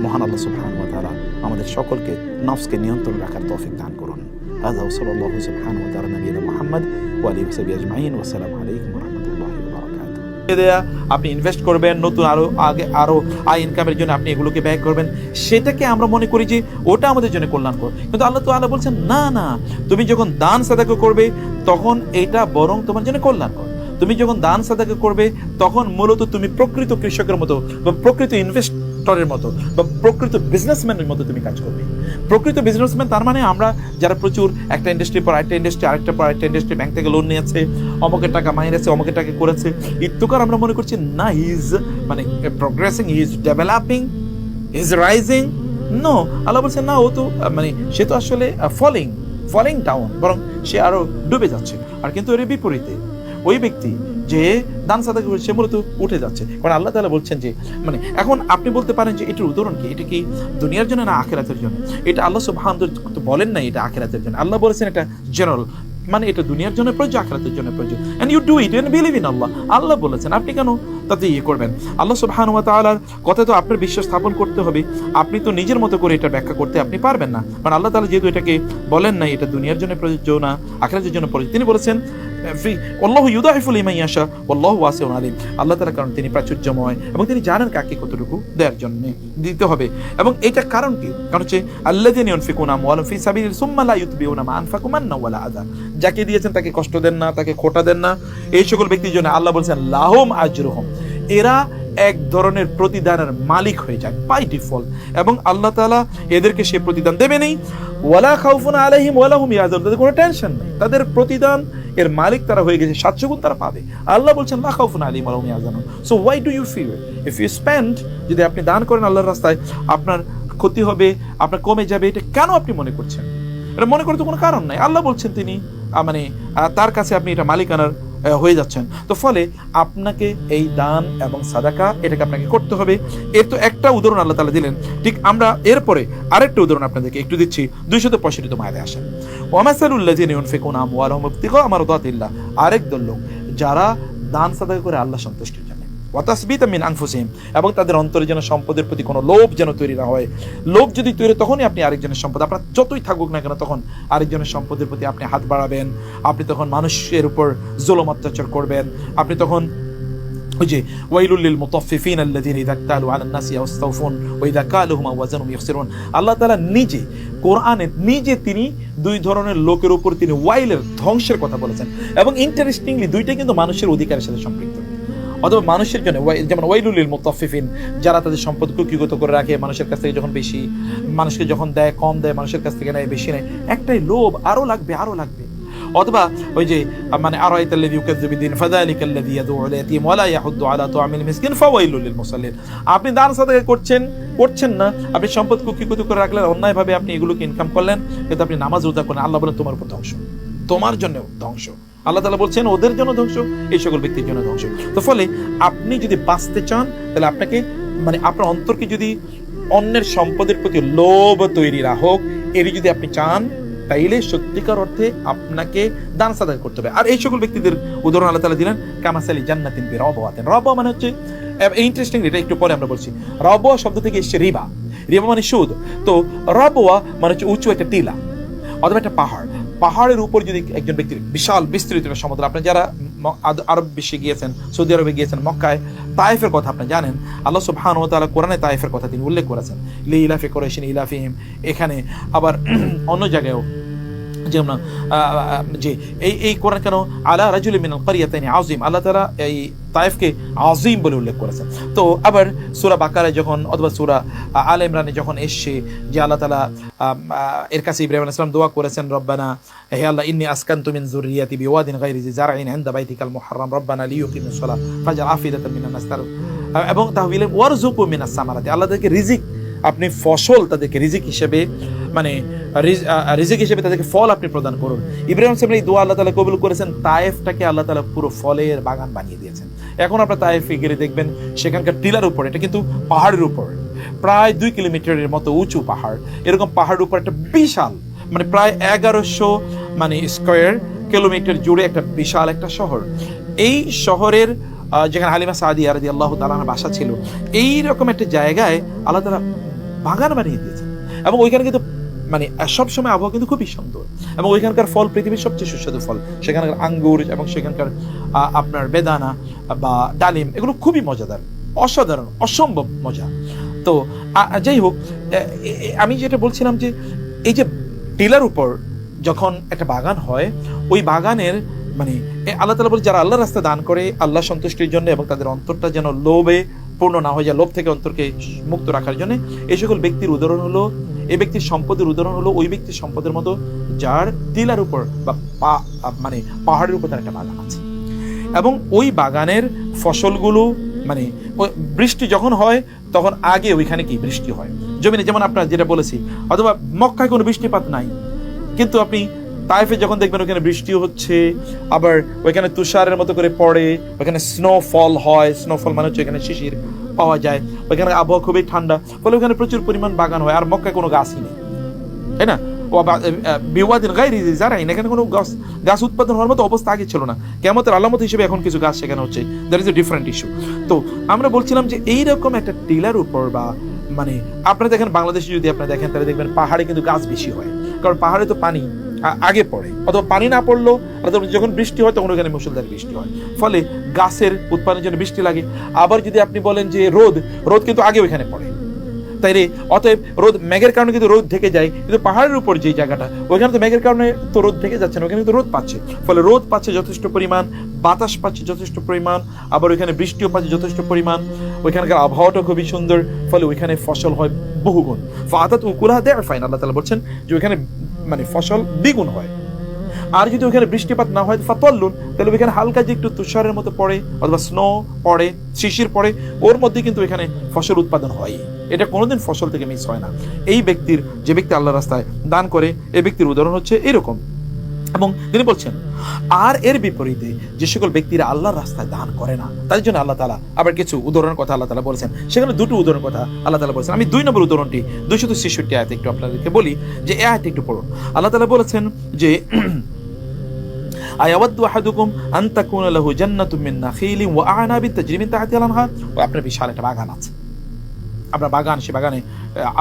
মহান আল্লাহ সুবহানাহু ওয়া তাআলা আমাদের সকলকে নফসকে নিয়ন্ত্রণে রাখার তৌফিক দান করুন। হাযা ওয়া সাল্লাল্লাহু সুবহানাহু ওয়া তাআলা নবিয়িনা মুহাম্মদ ওয়া আলিহি ওয়া সাহবিহি আজমাইন। ওয়া আসসালামু আলাইকুম ওয়া রাহমাতুল্লাহি ওয়া বারাকাতুহু। দেয়া, আপনি ইনভেস্ট করবেন, নতুন আরো আয় ইনকামের জন্য আপনি এগুলোকে ব্যয় করবেন, সেটাকে আমরা মনে করি যে ওটা আমাদের জন্য কল্যাণকর। কিন্তু আল্লাহ তাআলা বলছেন না না, তুমি যখন দান সাদাকা করবে তখন এটা বরং তোমার জন্য কল্যাণকর। তুমি যখন দান সাদাকা করবে তখন মূলত তুমি প্রকৃত কৃষকের মতো বা প্রকৃত ইনভেস্টরের মতো বা প্রকৃত বিজনেসম্যানের মতো তুমি কাজ করবে। প্রকৃত বিজনেসম্যান তার মানে আমরা যারা প্রচুর একটা ইন্ডাস্ট্রি পর আরেকটা ইন্ডাস্ট্রি, আরেকটা পর আরেকটা ইন্ডাস্ট্রি, ব্যাংক থেকে লোন নিয়েছে, অমুকের টাকা মাইনেছে, অমুকের টাকা করেছে, ইত্যুকার আমরা মনে করছি না হি ইজ মানে progressing, he is developing, he is rising. No, Allah বলছেন না, ও তো মানে সে তো আসলে ফলিং ডাউন, বরং সে আরো ডুবে যাচ্ছে। আর কিন্তু এর বিপরীতে ওই ব্যক্তি যে দান সাদাকা করে সে মূলত উঠে যাচ্ছে। কারণ আল্লাহ তাআলা বলছেন যে মানে এখন আপনি বলতে পারেন যে এটার উদাহরণ কি, এটা কি দুনিয়ার জন্য না আখিরাতের জন্য? এটা আল্লাহ সুবহানাহু ওয়া তাআলা বলেন না এটা আখিরাতের জন্য, আল্লাহ বলেছেন এটা জেনারেল, মানে এটা দুনিয়ার জন্য প্রয়োজ্য, আখিরাতের জন্য প্রয়োজ্য। And you do it and believe in Allah. Allah বলেছেন, আপনি কেন তাতে করবেন? আল্লাহ সুবহানাহু ওয়া তাআলার কথা তো আপনার বিশ্বাস স্থাপন করতে হবে। আপনি তো নিজের মতো করে এটা ব্যাখ্যা করতে আপনি পারবেন না, কারণ আল্লাহ তাআলা যেহেতু এটাকে বলেন না এটা দুনিয়ার জন্য প্রযোজ্য না আখিরাতের জন্য প্রযোজ্য, তিনি বলেছেন আল্লাহু ইউদাইফু লিমান ইয়াশা ওয়াল্লাহু ওয়াসিউন আলিম। আল্লাহ তাআলা কারণ তিনি প্রাচুর্যময় এবং তিনি জানেন কাকে কতটুকু দেওয়ার জন্য দিতে হবে। এবং এটা কারণ কি? কারণ হচ্ছে আল্লাযিনা ইউনফিকুনা আমওয়ালাহুম ফি সাবিলিল্লাহি সুম্মা লা ইউতবিউনা মা আনফাকু মান্না ওয়ালা আযা। যাকে দিয়েছেন তাকে কষ্ট দেন না, তাকে খোঁটা দেন না, এই সকল ব্যক্তির জন্য আল্লাহ বলেছেন লাহুম আজরুহুম, এরা এক ধরনের প্রতিদানের মালিক হয়ে যায় বাই ডিফল্ট, এবং আল্লাহ তাআলা এদেরকে সে প্রতিদান দেবেনই। ওয়ালা খাউফুন আলাইহিম ওয়ালা হুম ইয়াহজানুন, তাদের কোনো টেনশন নেই, তাদের প্রতিদান এর মালিক তারা হয়ে গেছে, 700 গুণ তারা পাবে। আল্লাহ বলছেন লা খাউফুন আলাইহিম ওয়ালা হুম ইয়াহজানুন। So why do you fear? If you spend, যদি আপনি দান করেন আল্লাহর রাস্তায়, আপনার ক্ষতি হবে, আপনার কমে যাবে, এটা কেন আপনি মনে করছেন? এটা মনে করতে কোনো কারণ নাই। আল্লাহ বলছেন তিনি মানে তার কাছে আপনি এটা মালিকানার হয়ে যাচ্ছেন। তো ফলে আপনাকে এই দান এবং সাদাকা এটাকে আপনাকে করতে হবে। এর তো একটা উদাহরণ আল্লাহ তাআলা দিলেন, ঠিক আমরা এরপরে আরেকটা উদাহরণ আপনাদেরকে একটু দিচ্ছি। 265 আয়াতে আসেন, ওয়ামাসালুল লাযিনা ইউনফিকুনা আমওয়ালাহুম ইবতিগা মারদাতিল্লাহ, আরেক দল লোক যারা দান সাদাকা করে আল্লাহ সন্তুষ্টির জন্য, ওয়াতাসবিতাম মিন আনফুসিহিম, এবং তাদের অন্তরে যেন সম্পদের প্রতি কোনো লোভ যেন তৈরি না হয়। লোভ যদি তৈরি, তখনই আপনি আরেকজনের সম্পদ, আপনার যতই থাকুক না কেন, তখন আরেকজনের সম্পদের প্রতি আপনি হাত বাড়াবেন, আপনি তখন মানুষের উপর জুলুম অত্যাচার করবেন, আপনি তখন ওই যে ওয়াইলুল লিল মুতাফফিফিন আল্লাযিনা ইযা ক্তালু আলান নাসি ইয়াস্তাওফুন ওয়া ইযা কালুহুম ওয়া ওয়াজানুহুম ইখসিরুন। আল্লাহ তাআলা নিজে কোরআনে তিনি দুই ধরনের লোকের উপর তিনি ওয়াইলের ধ্বংসের কথা বলেছেন, এবং ইন্টারেস্টিংলি দুইটা কিন্তু মানুষের অধিকারের সাথে সম্পৃক্ত। অথবা মানুষের জন্য যেমন ওয়াইলুল লিল মুতাফফিফিন, যারা তাদের সম্পদ কুক্ষিগত করে রাখে, মানুষের কাছ থেকে যখন বেশি, মানুষকে যখন দেয় কম দেয়, মানুষের কাছ থেকে নেয় বেশি নেয়, একটাই লোভ, আরো লাগবে আরো লাগবে। অথবা ওই যে মানে আরাইতাল্লাযী ইউকাযযিবু বিদ্দীন ফাযালিকাল্লাযী ইয়াদউল ইয়াতীম ওয়া লা ইয়াহুদ্দু আলা তুআমিল মিসকিন ফাওয়াইলুল লিল মুসাল্লিন। আপনি দান সাদাকা করছেন না, আপনি সম্পদ কুক্ষিগত করে রাখলেন, অন্যায়ভাবে আপনি এগুলোকে ইনকাম করলেন, কিন্তু আপনি নামাজ রোজা করেন, আল্লাহ বলেন তোমার উপর ধ্বংস, তোমার জন্য ধ্বংস। আল্লাহ তাআলা বলছেন ওদের জন্য ধ্বংস, এই সকল ব্যক্তির জন্য ধ্বংস। তো ফলে আপনি যদি বাঁচতে চান, তাহলে আপনাকে মানে আপনার অন্তরকে যদি অন্যের সম্পদের প্রতি লোভ তৈরি না হোক, এরই যদি আপনি চান, তাইলে সত্যিকার অর্থে আপনাকে দান সাদাকা করতে হবে। আর এই সকল ব্যক্তিদের উদাহরণ আল্লাহ তাআলা দিলেন কামাসালি জান্নাতিন বিরাবওয়াতিন। রাবওয়া মানে হচ্ছে, ইন্টারেস্টিং, এটা একটু পরে আমরা বলছি। রাবওয়া শব্দ থেকে এসেছে রিবা, রিবা মানে সুদ। তো রাবওয়া মানে হচ্ছে উঁচু একটা টিলা অথবা একটা পাহাড়, পাহাড়ের উপর যদি একজন ব্যক্তির বিশাল বিস্তৃত সমুদ্র, আপনি যারা আরব বিশ্বে গিয়েছেন, সৌদি আরবে গিয়েছেন, মক্কায় তায়েফের কথা আপনি জানেন, আল্লাহ সুবহানাহু ওয়া তাআলা কোরআনে তায়েফের কথা তিনি উল্লেখ করেছেন, লিইলাফি কুরাইশিন ইলাফিহিম। এখানে আবার অন্য জায়গায়ও যেমন যে এই কোরআন কেন আলা রাজুলিন মিনাল ক্বরিয়াতাইনি আযীম, আল্লাহ তাআলা এই তায়েফকে আযীম বলে উল্লেখ করেছেন। তো আবার সূরা বাকারায় যখন অথবা সূরা আলে ইমরানে যখন এসছে যে আল্লাহ তাআলা এর কাছে ইব্রাহিম আলাইহিস সালাম দোয়া করেছেন, রব্বানা হে আল্লাহ ইন্নী আসকানতু মিন যুররিয়াতি বিওয়াদিন গায়রি জি জারইন ইনদা বাইতিকাল মুহাররাম রব্বানা লিইয়ুকিমুস সালাহ ফাজআল আফিদাতাম মিনান নাস এবং তাহবিলান ওয়ারযুকু মিনাস সামারাতি, আল্লাহ তাদেরকে রিজিক, আপনি ফসল তাদেরকে রিজিক হিসেবে মানে রিজিক হিসেবে তাদেরকে ফল আপনি প্রদান করুন। ইব্রাহিম সাহেব এই দোয়া আল্লাহ তাআলা কবুল করেছেন, তায়েফটাকে আল্লাহ তাআলা পুরো ফলের বাগান বানিয়ে দিয়েছেন। এখন আপনার তায়েফে গিয়ে দেখবেন সেখানকার টিলার উপর, এটা কিন্তু পাহাড়ের উপর, প্রায় 2 কিলোমিটারের মতো উঁচু পাহাড়, এরকম পাহাড়ের উপর একটা বিশাল মানে প্রায় 1100 মানে স্কয়ার কিলোমিটার জুড়ে একটা বিশাল একটা শহর। এই শহরের যেখানে হালিমা সাদিয়া রাদিয়াল্লাহু তাআলার বাসা ছিল, এই রকম একটা জায়গায় আল্লাহ তাআলা বাগান বানিয়ে দিয়েছেন, এবং ওইখানে কিন্তু মানে সবসময় আবহাওয়া কিন্তু খুবই সুন্দর, এবং ওইখানকার ফল পৃথিবীর সবচেয়ে সুস্বাদু ফল, সেখানকার আঙ্গুর এবং সেখানকার আপনার বেদানা বা ডালিম এগুলো খুবই মজাদার, অসাধারণ, অসম্ভব মজা। তো যাই হোক, আমি যেটা বলছিলাম যে এই যে টিলার উপর যখন একটা বাগান হয়, ওই বাগানের মানে আল্লাহ তাআলা বলে যারা আল্লাহর রাস্তায় দান করে আল্লাহ সন্তুষ্টির জন্য এবং তাদের অন্তরটা যেন লোভে পূর্ণ না হয়ে যায়, লোভ থেকে অন্তরকে মুক্ত রাখার জন্য, এই সকল ব্যক্তির উদাহরণ হলো, এই ব্যক্তির সম্পদের উদাহরণ হলো ওই ব্যক্তির সম্পদের মতো যার টিলার উপর বা মানে পাহাড়ের উপর তার একটা বাগান আছে, এবং ওই বাগানের ফসলগুলো মানে বৃষ্টি যখন হয় তখন আগে ওইখানে কি বৃষ্টি হয় জমিনে, যেমন আপনার যেটা বলেছি, অথবা মক্কায় কোনো বৃষ্টিপাত নাই, কিন্তু আপনি তাইফে যখন দেখবেন ওখানে বৃষ্টিও হচ্ছে, আবার ওইখানে তুষারের মতো করে পড়ে, ওইখানে স্নোফল হয়, স্নোফল মানে হচ্ছে এখানে শিশির পাওয়া যায়, ওইখানে আবহাওয়া খুবই ঠান্ডা, ফলে ওখানে প্রচুর পরিমাণ বাগান হয়, আর মক্কায় কোনো গাছই নেই, তাই না? বিওয়াদিন গায়রি যারাইন, এখানে কোনো গাছ উৎপাদন হওয়ার মতো অবস্থা আগে ছিল না, কিয়ামতের আলামত হিসেবে এখন কিছু গাছ সেখানে হচ্ছে, that is a different issue. তো আমরা বলছিলাম যে এইরকম একটা টিলার উপর বা মানে আপনারা দেখেন বাংলাদেশে যদি আপনারা দেখেন তাহলে দেখবেন পাহাড়ে কিন্তু গাছ বেশি হয়, কারণ পাহাড়ে তো পানি আগে পড়ে, অথবা পানি না পড়লেও যখন বৃষ্টি হয় তখন ওখানে মুষলধারে বৃষ্টি হয়, ফলে গাছের উৎপাদনের জন্য বৃষ্টি লাগে। আবার যদি আপনি বলেন যে রোদ কিন্তু আগে ওইখানে পড়ে, তাই রে, অতএব রোদ মেঘের কারণে কিন্তু রোদ ঢেকে যায়, কিন্তু পাহাড়ের উপর যে জায়গাটা ওইখানে তো মেঘের কারণে তো রোদ ঢেকে যাচ্ছে না, ওখানে কিন্তু রোদ পাচ্ছে, ফলে রোদ পাচ্ছে যথেষ্ট পরিমাণ, বাতাস পাচ্ছে যথেষ্ট পরিমাণ, আবার ওইখানে বৃষ্টিও পাচ্ছে যথেষ্ট পরিমাণ, ওইখানকার আবহাওয়াটা খুবই সুন্দর, ফলে ওইখানে ফসল হয় বহুগুণ। ফাআতাত উকুলাহা দি'ফাইন, আল্লাহ তাআলা বলছেন যে ওইখানে মানে ফসল দ্বিগুণ হয়। আর যদি ওখানে বৃষ্টিপাত না হয় ফাতাল্লুন, তাহলে ওইখানে হালকা যে একটু তুষারের মতো পড়ে অথবা স্নো পড়ে, শিশির পড়ে, ওর মধ্যে কিন্তু এখানে ফসল উৎপাদন হয়, এটা কোনোদিন ফসল থেকে মিস হয় না। এই ব্যক্তির, যে ব্যক্তি আল্লাহর রাস্তায় দান করে, এই ব্যক্তির উদাহরণ হচ্ছে এরকম। এবং তিনি বলছেন আর এর বিপরীতে যে সকল ব্যক্তিরা আল্লাহর রাস্তায় দান করে না, তাদের জন্য আল্লাহ তাআলা আবার কিছু উদাহরণের কথা আল্লাহ তাআলা বলেছেন, সেখানে দুটো উদাহরণের কথা আল্লাহ তাআলা বলেছেন। আমি 2 নম্বর উদাহরণটি 263 আয়াতে একটু আপনাদেরকে বলি, যে এই আয়াতটি একটু পড়ুন। আল্লাহ তাআলা বলেছেন যে আয়াওয়াদু আহাদুকুম আন তাকুনা লাহু জান্নাতুম মিন নাখিলিন ওয়া আ'নাবিন তাজরি মিন তাহতিহা আল-আনহার, আপনার বিশাল একটা বাগান আছে, আপনার বাগান, সে বাগানে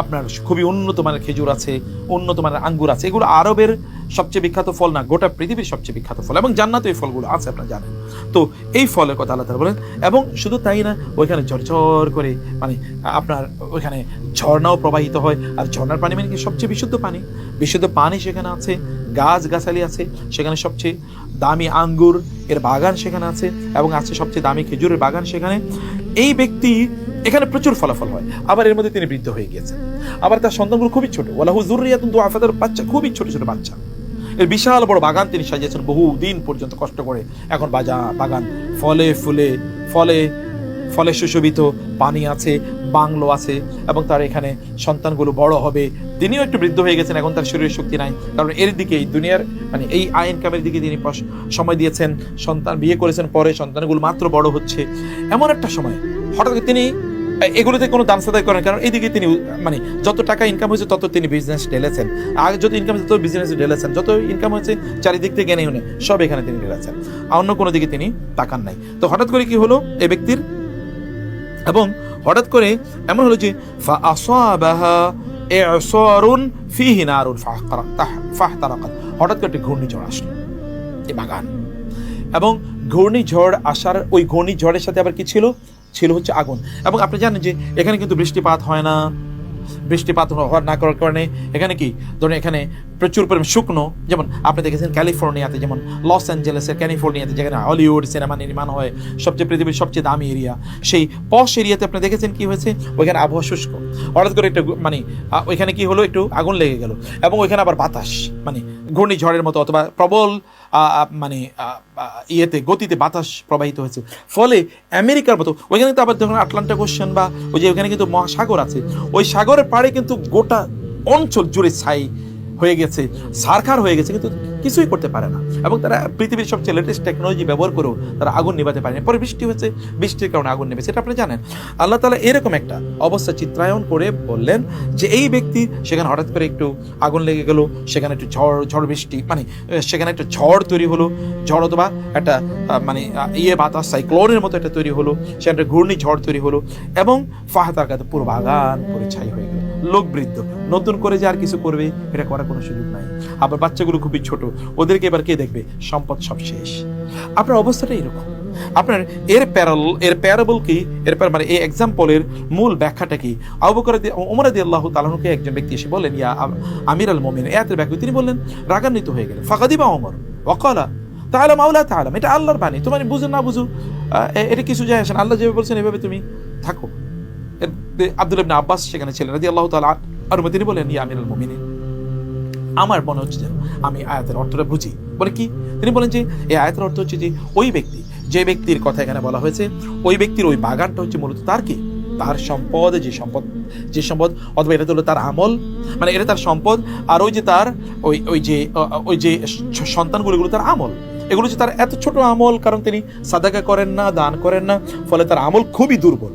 আপনার খুবই উন্নত মানের খেজুর আছে, উন্নত মানের আঙ্গুর আছে, এগুলো আরবের সবচেয়ে বিখ্যাত ফল না, গোটা পৃথিবীর সবচেয়ে বিখ্যাত ফল, এবং জান্নাতে এই ফলগুলো আছে, আপনারা জানেন। তো এই ফলের কথা আল্লাহ তাআলা বলেন, এবং শুধু তাই না, ওইখানে ঝরঝর করে মানে আপনার ওইখানে ঝর্ণাও প্রবাহিত হয়, আর ঝর্ণার পানি মানে কি সবচেয়ে বিশুদ্ধ পানি, বিশুদ্ধ পানি সেখানে আছে, গাছগাছালি আছে সেখানে, সবচেয়ে দামি আঙ্গুর এর বাগান সেখানে আছে, এবং আছে সবচেয়ে দামি খেজুরের বাগান সেখানে। এই ব্যক্তি এখানে প্রচুর ফলাফল হয়, আবার এর মধ্যে তিনি বৃদ্ধ হয়ে গিয়েছেন, আবার তার সন্তানগুলো খুবই ছোট, ওয়ালাহু যুররিয়াতুন দুআফা, তার বাচ্চা খুবই ছোট ছোট বাচ্চা, এর বিশাল বড় বাগান তিনি সাজিয়েছেন বহু দিন পর্যন্ত কষ্ট করে, এখন বাগান ফলে ফুলে ফলে সুশোভিত, পানি আছে, বাংলো আছে, এবং তার এখানে সন্তানগুলো বড় হবে, তিনিও একটু বৃদ্ধ হয়ে গেছেন, এখন তার শরীরের শক্তি নাই, কারণ এর দিকে এই দুনিয়ার মানে এই আইন কামের দিকে তিনি সময় দিয়েছেন, সন্তান বিয়ে করেছেন, পরে সন্তানগুলো মাত্র বড় হচ্ছে, এমন একটা সময় হঠাৎ তিনি এগুলোতে কোনো দান সাদাই করেন, কারণ এইদিকে তিনি মানে যত টাকা ইনকাম হয়েছে তত তিনি বিজনেস ঢেলেছেন, আগে যত ইনকাম হয়েছে তত বিজনেস ঢেলেছেন, যত ইনকাম হয়েছে চারিদিক থেকে জ্ঞানী হনে সব এখানে তিনি ঢেলেছেন, অন্য কোনো দিকে তিনি তাকান নাই। তো হঠাৎ করে কি হলো এই ব্যক্তির, এবং হঠাৎ করে এমন হলো যে ফাআসাবাহা ই'সারুন ফীহি নারুন ফাহতারাকাত, হঠাৎ করে একটা ঘূর্ণিঝড় আসলো এই বাগান, এবং ঘূর্ণিঝড় আসার ওই ঘূর্ণিঝড়ের সাথে আবার কি ছিল হচ্ছে আগুন। এবং আপনি জানেন যে এখানে কিন্তু বৃষ্টিপাত হয় না, বৃষ্টিপাত না করার কারণে এখানে কি ধরুন এখানে প্রচুর পরিমাণ শুকনো, যেমন আপনি দেখেছেন ক্যালিফোর্নিয়াতে, যেমন লস অ্যাঞ্জেলেসের ক্যালিফোর্নিয়াতে যেখানে হলিউড সিনেমা নির্মাণ হয়, সবচেয়ে পৃথিবীর সবচেয়ে দামি এরিয়া, সেই পশ এরিয়াতে আপনি দেখেছেন কি হয়েছে, ওইখানে আবহাওয়া শুষ্ক, হঠাৎ করে একটা মানে ওইখানে কি হলো, একটু আগুন লেগে গেল, এবং ওইখানে আবার বাতাস মানে ঘূর্ণিঝড়ের মতো অথবা প্রবল মানে গতিতে বাতাস প্রবাহিত হয়েছে, ফলে আমেরিকার মতো ওইখানে তো আবার যখন আটলান্টিক ওশান বা ওই যে ওইখানে কিন্তু মহাসাগর আছে, ওই সাগরের পাড়ে কিন্তু গোটা অঞ্চল জুড়ে ছাই হয়ে গেছে, সারখার হয়ে গেছে, কিন্তু কিছুই করতে পারে না, এবং তারা পৃথিবীর সবচেয়ে লেটেস্ট টেকনোলজি ব্যবহার করেও তারা আগুন নিভাতে পারেনি, পরে বৃষ্টি হয়েছে, বৃষ্টির কারণে আগুন নেবেছে, এটা আপনি জানেন। আল্লাহ তাআলা এরকম একটা অবস্থা চিত্রায়ন করে বললেন যে এই ব্যক্তি সেখানে হঠাৎ করে একটু আগুন লেগে গেল, সেখানে একটু ঝড় বৃষ্টি মানে সেখানে একটা ঝড় তৈরি হলো, ঝড় অথবা একটা মানে বাতাস সাইক্লোনের মতো একটা তৈরি হলো, সেখানে একটা ঘূর্ণিঝড় তৈরি হলো, এবং ফাহতারাকাত পুরো বাগান পুরো ছাই হয়ে গেল, লোকবৃদ্ধ, নতুন করে যে আর কিছু করবে এটা করার কোনো সুযোগ নাই। আবার বাচ্চাগুলো খুবই ছোট, ওদেরকে এবার কে দেখবে? সম্পদ সব শেষ। আপনার অবস্থাটা এরকম। আপনার প্যারাবল কি, মানে এই এক্সাম্পলের মূল ব্যাখ্যাটা কি? আবু বকর ওমর রাদিয়াল্লাহু তাআলা আনহুকে একজন ব্যক্তি এসে বললেন, ইয়া আমিরাল মুমিনিন, আয়াতের ব্যাখ্যা তিনি বললেন, রাগান্বিত হয়ে গেলেন। ফাকাদিবা ওমর ওয়াকালা তাআলা মাওলা তাআলা, এটা আল্লাহর বাণী, তোমার বুঝো না বুঝো এটা কিছু যায় আসে না, আল্লাহ যেভাবে বলছেন এভাবে তুমি থাকো। আব্দুল্লাহ ইবনে আব্বাস সেখানে ছিলেন রাদিয়াল্লাহু তাআলা আনহু, তিনি বলেন, ইয়া আমিরাল মুমিনিন, আমার মনে হচ্ছে যেন আমি আয়াতের অর্থটা বুঝি। বলে কি? তিনি বলেন যে এই আয়াতের অর্থ হচ্ছে যে ওই ব্যক্তি, যে ব্যক্তির কথা এখানে বলা হয়েছে, ওই ব্যক্তির ওই বাগানটা হচ্ছে মূলত তার কি, তার সম্পদ, যে সম্পদ অথবা এটা হলো তার আমল, মানে এটা তার সম্পদ, আর ওই যে তার ওই যে সন্তানগুলো, এগুলো তার আমল। এগুলো হচ্ছে তার এত ছোট আমল, কারণ তিনি সাদাকা করেন না, দান করেন না, ফলে তার আমল খুবই দুর্বল।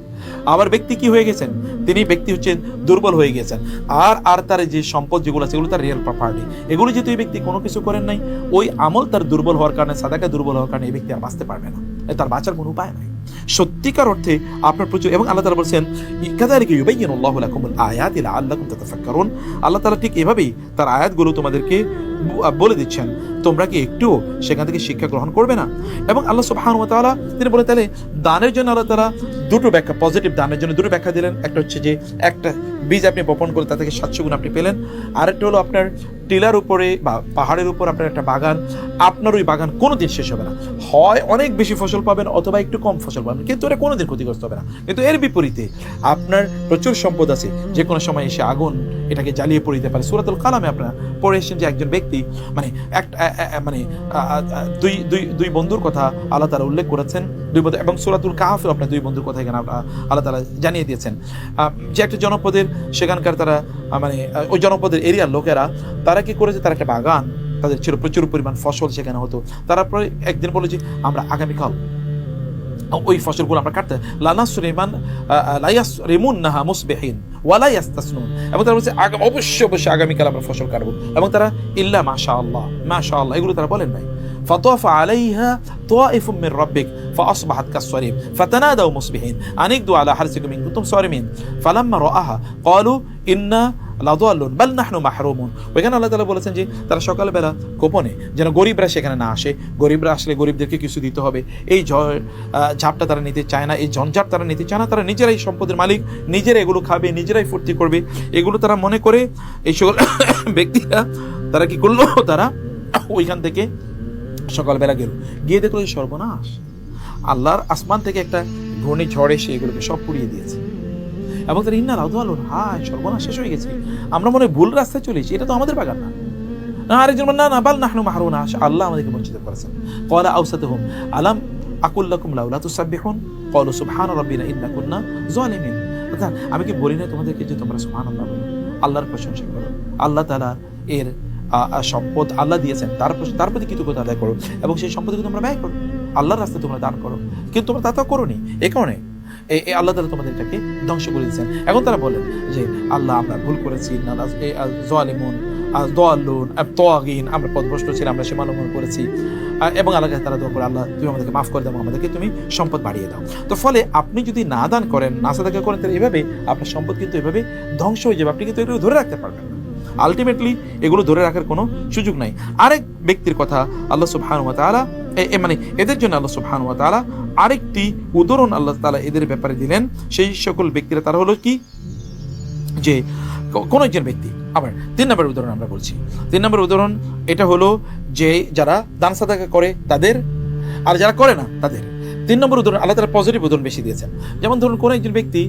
আবার ব্যক্তি কি হয়ে গেছেন? তিনি ব্যক্তি হচ্ছেন দুর্বল হয়ে গেছেন। আর তার যে সম্পদ যেগুলো আছে, এগুলো তার রিয়েল প্রপার্টি। এগুলো যেহেতু এই ব্যক্তি কোনো কিছু করেন নাই, ওই আমল তার দুর্বল হওয়ার কারণে, সাদাকা দুর্বল হওয়ার কারণে এই ব্যক্তি আর বাঁচতে পারবে না, তার বাঁচার কোনো উপায় নাই। সত্যিকার অর্থে আপনার প্রচুর, এবং আল্লাহ তাআলা বলছেন, কাযালিকা ইউবাইয়িনুল্লাহু লাকুমুল আয়াতি লাআল্লাকুম তাতাফাক্কারুন, আল্লাহ তাআলা ঠিক এভাবেই তার আয়াতগুলো তোমাদেরকে বলে দিচ্ছেন, তোমরা কি একটু সেখান থেকে শিক্ষা গ্রহণ করবে না? এবং আল্লাহ সুবহানাহু ওয়া তাআলা তিনি বলেন, তাহলে দানের জন্য আল্লাহ তাআলা দুটো ব্যাখ্যা, পজিটিভ দানের জন্য দুটো ব্যাখ্যা দিলেন। একটা হচ্ছে যে একটা বীজ আপনি বপন করে তা থেকে 700 গুণ আপনি পেলেন। আরেকটা হলো আপনার টিলার উপরে বা পাহাড়ের উপর আপনার একটা বাগান, আপনার ওই বাগান কোনোদিন শেষ হবে না, হয় অনেক বেশি ফসল পাবেন অথবা একটু কম ফসল পাবেন, কিন্তু এটা কোনোদিন ক্ষতিগ্রস্ত হবে না। কিন্তু এর বিপরীতে আপনার প্রচুর সম্পদ আছে, যে কোনো সময় এসে আগুন এটাকে জ্বালিয়ে পড়ে দিতে পারে। সূরাতুল কালামে আপনারা পড়ে এসেছেন যে একজন ব্যক্তি, মানে দুই বন্ধুর কথা আল্লাহ তাআলা উল্লেখ করেছেন, দুই বন্ধু, এবং সূরাতুল কাহফে আপনার দুই বন্ধুর কথা এখানে আল্লাহ তাআলা জানিয়ে দিয়েছেন, যে একটা জনপদের, সেখানকার তারা মানে ওই জনপদের এরিয়ার লোকেরা তারা কি করেছে, তারা একটা বাগান, তাদের ছিল প্রচুর পরিমাণ ফসল সেখানে হতো। তারা পরে একদিন বলে যে আমরা আগামীকাল ওই ফসলগুলো আমরা কাটতে, লায়াসরিমুন্নাহা মুসবিহিন ওয়ালা ইয়াস্তাসনুন, এবং তারা বলছে অবশ্যই আগামীকাল আমরা ফসল কাটবো, এবং তারা ইল্লা মাশাআল্লাহ এগুলো তারা বলেন নাই। فطاف عليها طائف من ربك فأصبحت كالصريم فتنادوا مصبحين أن اغدوا على حرثكم إن كنتم صارمين فلما رآها قالوا إنا লাদাল্লুন বাল নাহনু মাহরুমুন। ওইখানে আল্লাহ তাআলা বলেছেন যে তারা সকালবেলা গোপনে, যেন গরিবরা সেখানে না আসে, গরিবরা আসলে গরিবদেরকে কিছু দিতে হবে, এই ঝাপটা তারা নিতে চায় না, এই ঝঞ্ঝাট তারা নিতে চায় না, তারা নিজেরাই সম্পদের মালিক, নিজেরা এগুলো খাবে, নিজেরাই ফুর্তি করবে, এগুলো তারা মনে করে এই সকল ব্যক্তিরা তারা কি করলো, তারা ওইখান থেকে সকালবেলা গিয়ে দেখলো যে সর্বনাশ, আল্লাহর আসমান থেকে একটা ঘূর্ণিঝড় এসে এগুলোকে সব পুড়িয়ে দিয়েছে। এবং তারা ইন্না লাদাল্লুন, হায় সর্বনাশ, শেষ হয়ে গেছে, আমরা মনে ভুল রাস্তায় চলেছি, এটা তো আমাদের বাগান না। আরেকজন না বাল নাহনু মাহরুমুন, আল্লাহ আমাদেরকে বঞ্চিত করেছেন। ক্বালা আওসাতুহুম আলাম আকুল লাকুম লাউলা তুসাব্বিহুন ক্বালু সুবহানা রাব্বিনা ইন্না কুন্না যালিমিন। অর্থাৎ আমি কি বলি না তোমাদেরকে যে তোমরা সুবহানাল্লাহ বলো, আল্লাহর প্রশংসা করো, আল্লাহ তাআলা এর সম্পদ আল্লাহ দিয়েছেন, তার প্রতি কৃতজ্ঞতা আদায় করো, এবং সেই সম্পদকে তোমরা ব্যয় করো, আল্লাহর রাস্তায় তোমরা দান করো, কিন্তু তোমরা তা তো করোনি। এই কারণে আল্লাহ তাআলা তোমাদের এটাকে ধ্বংস করে দিয়েছেন। এখন তারা বলেন যে আল্লাহ আমরা ভুল করেছি, যালিমুন দাল্লুন তাগিন, আমরা পথভ্রষ্ট ছিলাম, আমরা সীমালঙ্ঘন করেছি, এবং আল্লাহকে তারা দোয়া করে, আল্লাহ তুমি আমাদেরকে মাফ করে দাও, আমাদেরকে তুমি সম্পদ বাড়িয়ে দাও। তো ফলে আপনি যদি না দান করেন, না সাদাকা করেন, তাহলে এভাবে আপনার সম্পদ কিন্তু এভাবে ধ্বংস হয়ে যাবে, আপনি কিন্তু এগুলো ধরে রাখতে পারবেন না। আলটিমেটলি এগুলো ধরে রাখার কোনো সুযোগ নাই। আরেক ব্যক্তির কথা আল্লাহ সুবহানাহু ওয়া তাআলা, মানে এদের জন্য আল্লাহ সুবহানাহু ওয়া তাআলা আরেকটি উদাহরণ আল্লাহ তাআলা এদের ব্যাপারে দিলেন। সেই সকল ব্যক্তিরা তারা হলো কি, যে কোন একজন ব্যক্তি, আবার 3 নম্বর উদাহরণ আমরা বলছি। 3 নম্বর উদাহরণ এটা হলো যে যারা দান সাদাকা করে তাদের, আর যারা করে না তাদের। 3 নম্বর উদাহরণ আল্লাহ তাআলা পজিটিভ উদাহরণ বেশি দিয়েছেন। যেমন ধরুন কোন একজন ব্যক্তি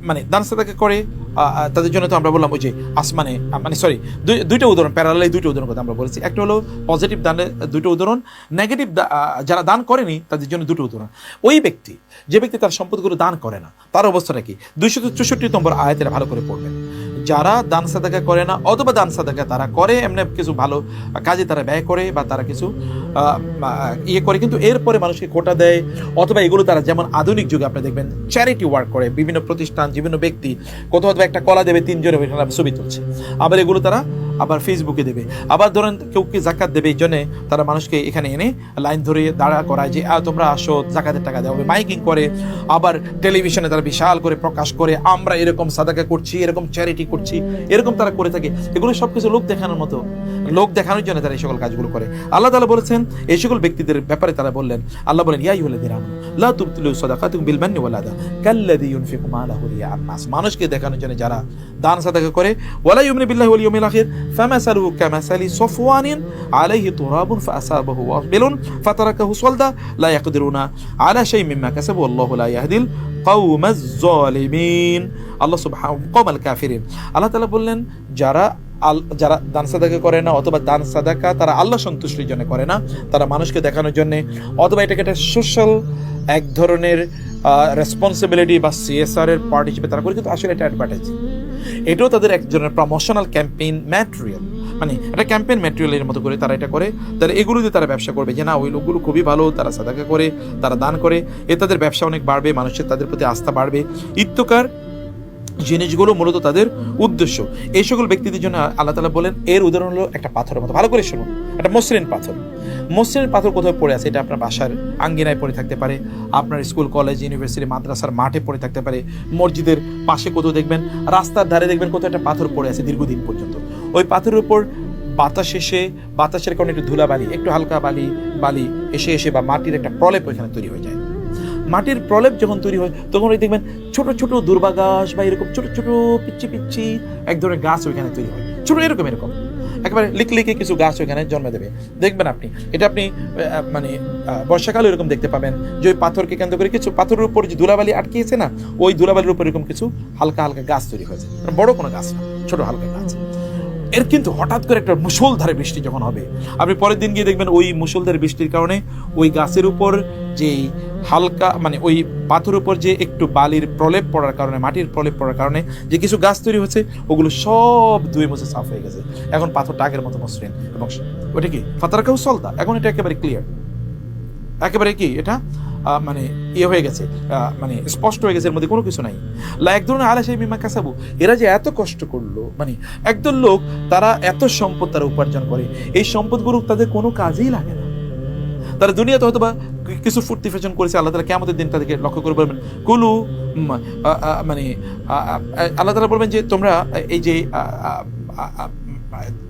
মানে দান সাদাকা করে, তাদের জন্য তো আমরা বললাম ওই যে আসমানে, মানে সরি দুইটা উদাহরণ, প্যারালাল দুইটা উদাহরণ কথা আমরা বলেছি। একটা হলো পজিটিভ দানের দুটো উদাহরণ, নেগেটিভ যারা দান করেনি তাদের জন্য দুটো উদাহরণ। ওই ব্যক্তি, যে ব্যক্তি তার সম্পদগুলো দান করে না, তার অবস্থাটা কি? 264 নম্বর আয়াতে ভালো করে পড়বেন। যারা দান সাদাকা করে না, অথবা দান সাদাকা তারা করে এমনি কিছু ভালো কাজে তারা ব্যয় করে, বা তারা কিছু করে, কিন্তু এরপরে মানুষকে কোটা দেয়, অথবা এগুলো তারা, যেমন আধুনিক যুগে আপনি দেখবেন চ্যারিটি ওয়ার্ক করে, বিভিন্ন প্রতিষ্ঠান, বিভিন্ন ব্যক্তি কোথাও একটা কলা দেবে, 3 জনের ছবি তুলছে, আবার এগুলো তারা আবার ফেসবুকে দেবে, আবার ধরেন কেউ কি জাকাত দেবে, এই জন্যে তারা মানুষকে এখানে এনে লাইন ধরে দাঁড়া করায় যে তোমরা আসো জাকাতের টাকা দেওয়া হবে, মাইকিং করে, আবার টেলিভিশনে তারা বিশাল করে প্রকাশ করে আমরা এরকম সাদাকা করছি, এরকম চ্যারিটি করছি, এরকম তারা করে থাকে। এগুলো সব কিছু লোক দেখানোর মতো, লোক দেখানোর জন্য তারা এই সকল কাজগুলো করে। আল্লাহ তাআলা বলেছেন এই সকল ব্যক্তিদের ব্যাপারে তারা বললেন, আল্লাহ বলেন ইয়া আইয়ুহাল্লাযীনা আমানু লা তুবতিলু সাদাকাতুকুম বিল মান্নি ওয়াল আযা কাল্লাযী ইউনফিকু মালাহু রিয়াআন নাস, মানুষকে দেখানোর জন্য যারা দান সাদাকা করে, ওয়ালা ইউমিনু বিল্লাহি ওয়াল ইয়াউমিল আখির ফামাসালুহু কামাসালি সাফওয়ানিন আলাইহি তুরাবুন ফাআসাবাহু ওয়াবিলুন ফাতারাকাহু সালদা লা ইয়াকদিরুনা আলা শাইইন মিম্মা কাসাবু আল্লাহু লা ইয়াহদিল কওমাজ যালিমিন। আল্লাহ সুবহানাহু কওমাল কাফিরিন। আল্লাহ তাআলা বললেন যারা দান সাদাকা করে না, অথবা দান সাদাকা তারা আল্লাহ সন্তুষ্টির জন্য করে না, তারা মানুষকে দেখানোর জন্য, অথবা এটাকে একটা সোশ্যাল এক ধরনের রেসপন্সিবিলিটি বা CSR এর পার্ট হিসেবে তারা করে, কিন্তু আসলে এটা অ্যাডভার্টাইজ, এটাও তাদের এক ধরনের প্রমোশনাল ক্যাম্পেইন ম্যাটেরিয়াল, মানে এটা ক্যাম্পেইন ম্যাটেরিয়ালের মতো করে তারা এটা করে। তারা এগুলো দিয়ে তারা ব্যবসা করবে যে না ওই লোকগুলো খুবই ভালো, তারা সাদাকা করে, তারা দান করে, এ তাদের ব্যবসা অনেক বাড়বে, মানুষের তাদের প্রতি আস্থা বাড়বে ইত্যকার জিনিসগুলো মূলত তাদের উদ্দেশ্য। এই সকল ব্যক্তিদের জন্য আল্লাহ তাআলা বলেন এর উদাহরণ হলো একটা পাথরের মতো। ভালো করে শুনুন, একটা মসৃণ পাথর। মসৃণ পাথর কোথাও পড়ে আছে, এটা আপনার বাসার আঙ্গিনায় পড়ে থাকতে পারে, আপনার স্কুল কলেজ ইউনিভার্সিটি মাদ্রাসার মাঠে পড়ে থাকতে পারে, মসজিদের পাশে কোথাও দেখবেন, রাস্তার ধারে দেখবেন কোথাও একটা পাথর পড়ে আছে দীর্ঘদিন পর্যন্ত। ওই পাথরের উপর বাতাস এসে, বাতাসের কারণে একটু ধুলাবালি, একটু হালকা বালি এসে বা মাটির একটা প্রলেপ ওইখানে তৈরি হয়ে যায়। মাটির প্রলেপ যখন তৈরি হয় তখন ওই দেখবেন ছোট ছোট দুর্বাঘাস বা এরকম ছোট ছোট পিচ্ছি এক ধরনের গাছ ওইখানে তৈরি হয়, ছোট এরকম একেবারে লিকলিকে কিছু গাছ ওইখানে জন্ম দেবে। দেখবেন আপনি এটা মানে বর্ষাকালে এরকম দেখতে পাবেন যে ওই পাথরকে কেন্দ্র করে কিছু পাথরের উপর যে ধুলাবালি আটকিয়েছে না, ওই ধুলাবালির উপর এরকম কিছু হালকা হালকা গাছ তৈরি হয়েছে, বড় কোনো গাছ না, ছোট হালকা গাছ। এর কিন্তু হঠাৎ করে একটা মুষলধারে বৃষ্টি যখন হবে, আপনি পরের দিন গিয়ে দেখবেন ওই মুষলধারে বৃষ্টির কারণে ওই গাছের উপর যে হালকা মানে ওই পাথরের উপর যে একটু বালির প্রলেপ পড়ার কারণে, মাটির প্রলেপ পড়ার কারণে যে কিছু গাছ তৈরি হচ্ছে, ওগুলো সব ধুয়ে মুছে সাফ হয়ে গেছে। এখন পাথরটা আগের মতো মসৃণ এবং ওটা কি ফাতারাকাহু সালদা, এখন এটা একেবারে ক্লিয়ার, একেবারে কি এটা মানে ইয়ে হয়ে গেছে, মানে স্পষ্ট হয়ে গেছে, এর মধ্যে কোনো কিছু নাই। এক ধরনের আলা শাইইন মিম্মা কাসাবু, এরা যে এত কষ্ট করলো, মানে একদল লোক তারা এত সম্পদ তারা উপার্জন করে, এই সম্পদগুলো তাদের কোনো কাজেই লাগে না। তারা দুনিয়াতে হয়তো বা কিছু ফুর্তি ফ্যাশন করেছে, আল্লাহ তাআলা কিয়ামতের দিন তাদেরকে লক্ষ্য করে বলবেন কুলু, মানে আল্লাহ তাআলা বলবেন যে তোমরা এই যে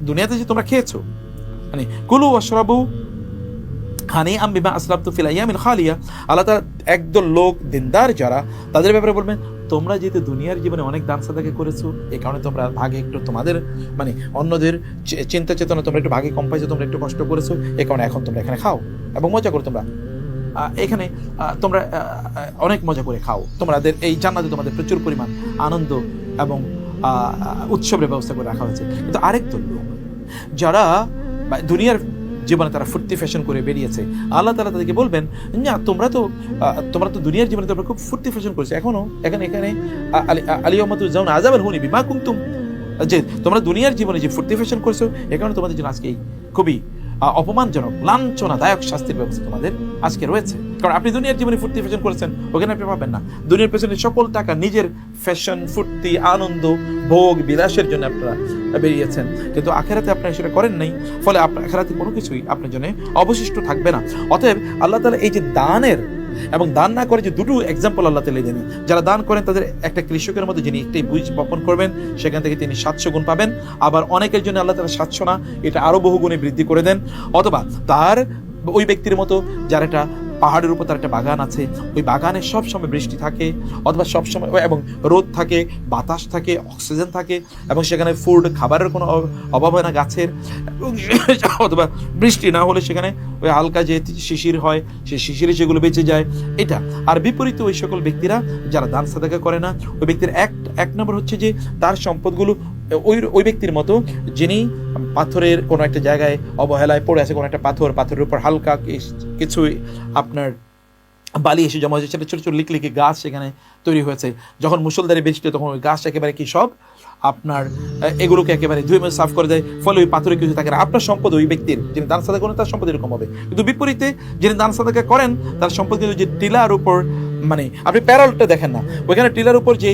দুনিয়াতে যে তোমরা খেয়েছো, মানে কুলু ওয়াশরাবু হানিআম বিমা আসলাফতু ফিল আইয়ামিল খালিয়া। আল্লাহ তাআলা একদল লোক দিনদার যারা, তাদের ব্যাপারে বলবেন তোমরা যেহেতু দুনিয়ার জীবনে অনেক দান সাদাকা করেছো, এই কারণে তোমরা ভাগে একটু তোমাদের মানে অন্যদের চিন্তা চেতনা তোমরা একটু ভাগে কম পাইছো, তোমরা একটু কষ্ট করেছো, এই কারণে এখন তোমরা এখানে খাও এবং মজা করো, তোমরা এখানে তোমরা অনেক মজা করে খাও, তোমাদের এই জান্নাতে তোমাদের প্রচুর পরিমাণ আনন্দ এবং উৎসবের ব্যবস্থা করে রাখা হয়েছে। কিন্তু আরেক দল লোক যারা দুনিয়ার জীবনে তারা ফুর্তি ফ্যাশন করে বেরিয়েছে, আল্লাহ তাআলা তাদেরকে বলবেন না তোমরা তো দুনিয়ার জীবনে তোমরা খুব ফুর্তি ফ্যাশন করেছো, এখানে আলিয়াউমা তুজজাউনা আযাবাল হুনি বিমা কুনতুম, যে তোমরা দুনিয়ার জীবনে যে ফুর্তি ফ্যাশন করেছো, এ কারণে তোমাদের জন্য আজকে খুবই অপমানজনক লাঞ্ছনাদায়ক শাস্তির ব্যবস্থা তোমাদের আজকে রয়েছে। কারণ আপনি দুনিয়ার জীবনে ফুর্তি ফ্যাশন করেছেন, ওখানে আপনি পাবেন না। দুনিয়ার পেছনে সকল টাকা নিজের ফ্যাশন, ফুর্তি, আনন্দ, ভোগ, বিলাসের জন্য আপনারা বেরিয়েছেন, কিন্তু আখেরাতে আপনারা সেটা করেন নাই, ফলে আপনার আখেরাতে কোনো কিছুই আপনার জন্য অবশিষ্ট থাকবে না। অতএব আল্লাহ তাআলা এই যে দানের এবং দান না করে যে দুটো এক্সাম্পল আল্লাহ তাআলা দেন, যারা দান করেন তাদের একটা কৃষকের মতো যিনি একটাই বীজ বপন করবেন, সেখান থেকে তিনি 700 গুণ পাবেন। আবার অনেকের জন্য আল্লাহ তাআলা 700 না, এটা আরো বহু গুণে বৃদ্ধি করে দেন। অথবা তার ওই ব্যক্তির মতো যার একটা পাহাড়ের উপর তার একটা বাগান আছে, ওই বাগানে সবসময় বৃষ্টি থাকে, অথবা সবসময় এবং রোদ থাকে, বাতাস থাকে, অক্সিজেন থাকে, এবং সেখানে ফুড খাবারের কোনো অভাব হয় না গাছের, অথবা বৃষ্টি না হলে সেখানে ওই হালকা যে শিশির হয়, সেই শিশিরে সেগুলো বেঁচে যায়, এটা। আর বিপরীতে ওই সকল ব্যক্তিরা যারা দান সাদাকা করে না, ওই ব্যক্তির এক নম্বর হচ্ছে যে তার সম্পদগুলো ওই ব্যক্তির মতো যিনি পাথরের কোনো একটা জায়গায় অবহেলায় পড়ে আছে, কোনো একটা পাথরের উপর হালকা কিছু আপনার বালি এসে জমা হয়েছে, সেটা ছোটো ছোটো লিকলিকে গাছ সেখানে তৈরি হয়েছে, যখন মুষলধারে বৃষ্টি তখন ওই গাছ একেবারে কি সব আপনার এগুলোকে একেবারে ধুয়ে মুছে সাফ করে দেয়, ফলে ওই পাথরে কিছু থাকে না। আপনার সম্পদ ওই ব্যক্তির যিনি দান সাদাকা করেন তার সম্পদ এরকম হবে, কিন্তু বিপরীতে যিনি দান সাদাকা করেন তার সম্পদ কিন্তু যে টিলার উপর মানে আপনি প্যারালটা দেখেন না, ওইখানে টিলার উপর যে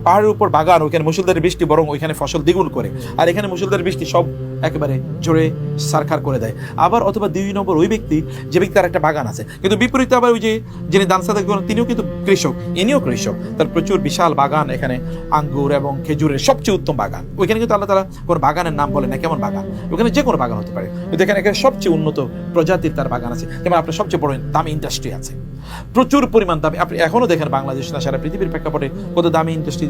পাহাড়ের উপর বাগান, ওইখানে মুষলধারে বৃষ্টি বরং ওইখানে ফসল দ্বিগুণ করে, আর এখানে মুষলধারে বৃষ্টি সব একেবারে জোরে সারখার করে দেয়। আবার অথবা 2 নম্বর ওই ব্যক্তি যে ব্যক্তি তার একটা বাগান আছে, কিন্তু বিপরীতে আবার ওই যে যিনি দান সাদাক করেন তিনিও কিন্তু কৃষক, ইনিও কৃষক, তার প্রচুর বিশাল বাগান, এখানে আঙ্গুর এবং খেজুরের সবচেয়ে উত্তম বাগান। ওইখানে কিন্তু আল্লাহ তাআলা কোনো বাগানের নাম বলে না কেমন বাগান, ওখানে যে কোনো বাগান হতে পারে, কিন্তু এখানে সবচেয়ে উন্নত প্রজাতির তার বাগান আছে, যেমন আপনার সবচেয়ে বড় দামি ইন্ডাস্ট্রি আছে, প্রচুর পরিমাণ দামি। আপনি এখনো দেখেন বাংলাদেশ না সারা পৃথিবীর প্রেক্ষাপটে কত দামি ইন্ডাস্ট্রি,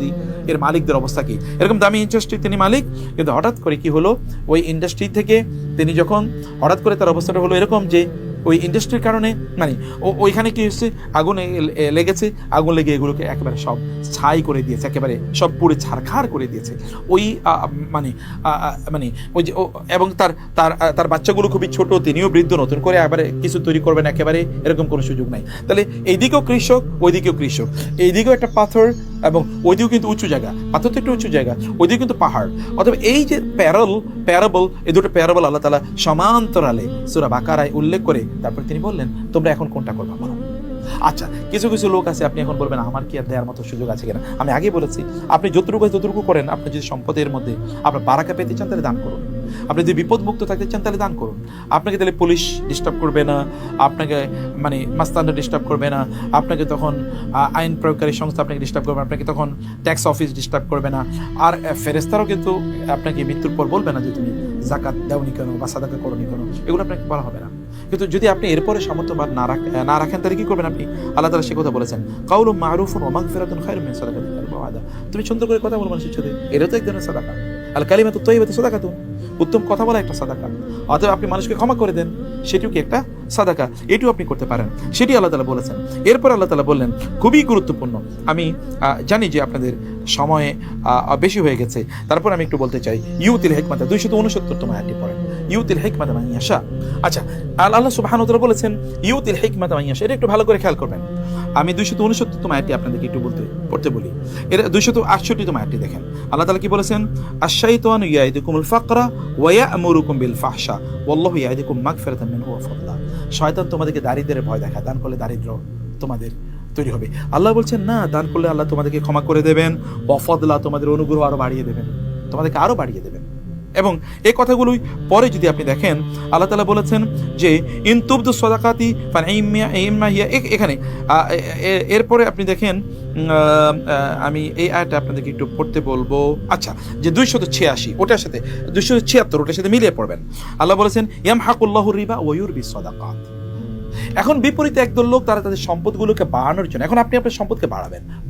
এর মালিকদের অবস্থা কি, এরকম দামি ইন্ডাস্ট্রি তিনি মালিক, কিন্তু হঠাৎ করে কি হলো, ওই ইন্ডাস্ট্রি থেকে তিনি যখন হঠাৎ করে তার অবস্থাটা হলো এরকম যে ওই ইন্ডাস্ট্রির কারণে মানে ওইখানে কি হচ্ছে, আগুন লেগেছে, আগুন লেগে এগুলোকে একেবারে সব ছাই করে দিয়েছে, একেবারে সব পুড়ে ছারখার করে দিয়েছে। ওই মানে মানে ওই যে এবং তার তার তার বাচ্চাগুলো খুবই ছোট, তিনিও বৃদ্ধ, নতুন করে এবারে কিছু তৈরি করবেন একেবারে এরকম কোনো সুযোগ নাই। তাহলে এইদিকেও কৃষক, ওইদিকেও কৃষক, এইদিকেও একটা পাথর এবং ওইদিকেও কিন্তু উঁচু জায়গা, পাথর তো একটু উঁচু জায়গা, ওইদিকে কিন্তু পাহাড়। অথবা এই যে প্যারাবল, এই দুটো প্যারাবল আল্লাহ তাআলা সমান্তরালে সূরা বাকারায় উল্লেখ করে তারপর তিনি বললেন তোমরা এখন কোনটা করবা বলো। আচ্ছা, কিছু কিছু লোক আছে, আপনি এখন বলবেন আমার কি আর দেওয়ার মতো সুযোগ আছে কিনা। আমি আগে বলেছি, আপনি যতটুকু করেন, আপনি যদি সম্পদের মধ্যে আপনার বারাকা পেতে চান তাহলে দান করুন, আপনি যদি বিপদ মুক্ত থাকতে চান তাহলে দান করুন। আপনাকে তাহলে পুলিশ ডিস্টার্ব করবে না, আপনাকে মানে মাস্তানরা ডিস্টার্ব করবে না, আপনাকে তখন আইন প্রয়োগকারী সংস্থা আপনাকে ডিস্টার্ব করবে না, আপনাকে তখন ট্যাক্স অফিস ডিস্টার্ব করবে না, আর ফেরেশতারাও কিন্তু আপনাকে মৃত্যুর পর বলবে না যে তুমি যাকাত দাওনি কেন বা সাদাকা করোনি কেন, এগুলো আপনাকে বলা হবে না। কিন্তু যদি আপনি এরপরে সামর্থ্যবান না রাখেন তাহলে কি করবেন আপনি? আল্লাহ তাআলা সে কথা বলেছেন, কাউলুম মারুফুন ওয়া মাগফিরাতুন খায়রুম মিন সাদাকাতিন ওয়াদা। তুমি সুন্দর করে কথা বলো মানুষের সাথে, এটা তো এক ধরনের সাদাকা। আল কালিমাতুত তাইয়্যিবাতু সাদাকাতুন, উত্তম কথা বলা একটা সাদাকা। অতএব আপনি মানুষকে ক্ষমা করে দেন, সেটিও কি একটা সাদাকা, এটিও আপনি করতে পারেন, সেটি আল্লাহ তাআলা বলেছেন। এরপর আল্লাহ তাআলা বললেন খুবই গুরুত্বপূর্ণ, আমি জানি যে আপনাদের সময় বেশি হয়ে গেছে, তারপর আমি একটু বলতে চাই, ইউতিল হিকমাতা 269তম আয়াতটি পড়েন, ইউতিল হিকমাতা মান ইয়াশা। আচ্ছা, আল্লাহ সুবহানাহু ওয়া তাআলা বলেছেন ইউতিল হিকমাতা মান ইয়াশা, এটা একটু ভালো করে খেয়াল করবেন। আমি 269তম আয়াতটি আপনাদেরকে একটু পড়তে বলি। এর 268তম আয়াতটি দেখেন, আল্লাহ তাআলা কি বলেছেন, আশ-শাইতানু ইয়াইদুকুমুল ফাকরা ওয়া ইয়া'মুরুকুম বিল ফাহশা ওয়াল্লাহু ইয়াইদুকুম মাগফিরাতাম মিনহু ওয়া ফাদলা। শয়তান তোমাদেরকে দারিদ্র্যের ভয় দেখায়, দান করলে দারিদ্র্য তোমাদের তৈরি হবে। আল্লাহ বলছেন না, দান করলে আল্লাহ তোমাদেরকে ক্ষমা করে দেবেন, ওয়া ফাদলা তোমাদের অনুগ্রহ আরো বাড়িয়ে দেবেন, তোমাদেরকে আরো বাড়িয়ে দেবেন। এবং এই কথাগুলোই পরে যদি আপনি দেখেন, আল্লাহ তাআলা বলেছেন যে ইন তুবদু সাদাকাতি ফানিম্মা হিয়া, এখানে এরপরে আপনি দেখেন, আমি এই আয়াতটা আপনাদেরকে একটু পড়তে বলবো। আচ্ছা, যে 286 ওটার সাথে 276 ওটার সাথে মিলিয়ে পড়বেন। আল্লাহ বলেছেন ইয়ামহাকুল্লাহু রিবা ওয়া ইউরবিস সাদাকাত। এখন বিপরীতে একদল লোক তারা তাদের সম্পদগুলোকে বাড়ানোর জন্য, এখন আপনি আপনার সম্পদকে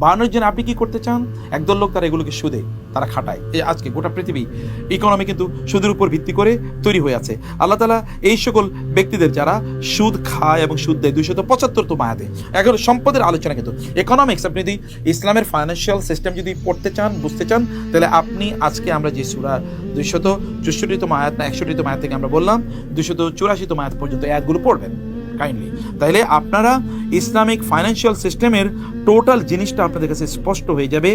বাড়ানোর জন্য আপনি কি করতে চান, একদল লোক তারা এগুলোকে সুদে তারা খাটায়। এই আজকে গোটা পৃথিবী ইকোনমি কিন্তু সুদের উপর ভিত্তি করে তৈরি হয়ে আছে। আল্লাহ তাআলা এই সকল ব্যক্তিদের যারা সুদ খায় এবং সুদ দেয় 275তম আয়াতে। এখন সম্পদের আলোচনা কিন্তু ইকোনমিক্স, আপনি যদি ইসলামের ফাইন্যান্সিয়াল সিস্টেম যদি পড়তে চান, বুঝতে চান, তাহলে আপনি আজকে আমরা যে সূরা 264তম আয়াত না 61তম আয়াত থেকে আমরা বললাম 284তম আয়াত পর্যন্ত আয়াতগুলো পড়বেন কাইন্ডলি। তাইলে আপনারা ইসলামিক ফাইন্যান্সিয়াল সিস্টেমের টোটাল জিনিসটা আপনাদের কাছে স্পষ্ট হয়ে যাবে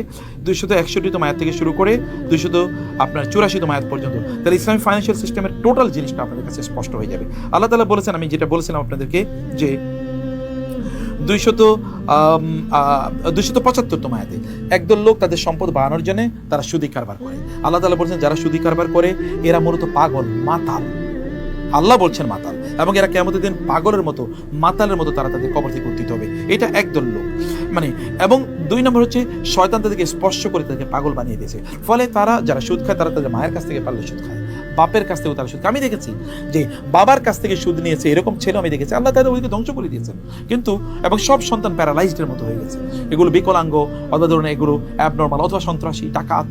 261তম আয়াত থেকে শুরু করে 284তম আয়াত পর্যন্ত। তাহলে ইসলামিক ফাইন্যান্সিয়াল সিস্টেমের টোটাল জিনিসটা আপনাদের কাছে স্পষ্ট হয়ে যাবে। আল্লাহ তাআলা বলেছেন, আমি যেটা বলেছিলাম আপনাদেরকে, যে 275তম আয়াতে একদল লোক তাদের সম্পদ বাড়ানোর জন্য তারা সুদি কারবার করে। আল্লাহ তাআলা বলেছেন যারা সুদি কারবার করে এরা মূলত পাগল, মাতাল। আল্লাহ বলছেন মাতাল, এবং এরা কিয়ামতের দিন পাগলের মতো, মাতালের মতো তারা তাদের কবর থেকে উত্থিত হবে। এটা একদল লোক মানে। এবং 2 নম্বর হচ্ছে শয়তান তাদেরকে স্পর্শ করে তাদেরকে পাগল বানিয়ে দিয়েছে। ফলে তারা যারা সুদ খায় তারা তাদের মায়ের কাছ থেকে পারলে সুদ খায়, বাপের কাছ থেকেও তারা সুদ। আমি দেখেছি যে বাবার কাছ থেকে সুদ নিয়েছে এরকম ছেলে আমি দেখেছি, আল্লাহ তাদের ওইকে ধ্বংস করে দিয়েছেন। কিন্তু এবং সব সন্তান প্যারালাইজডের মতো হয়ে গেছে, এগুলো বিকলাঙ্গ অথবা ধরুন এগুলো অ্যাবনর্মাল অথবা সন্ত্রাসী, ডাকাত,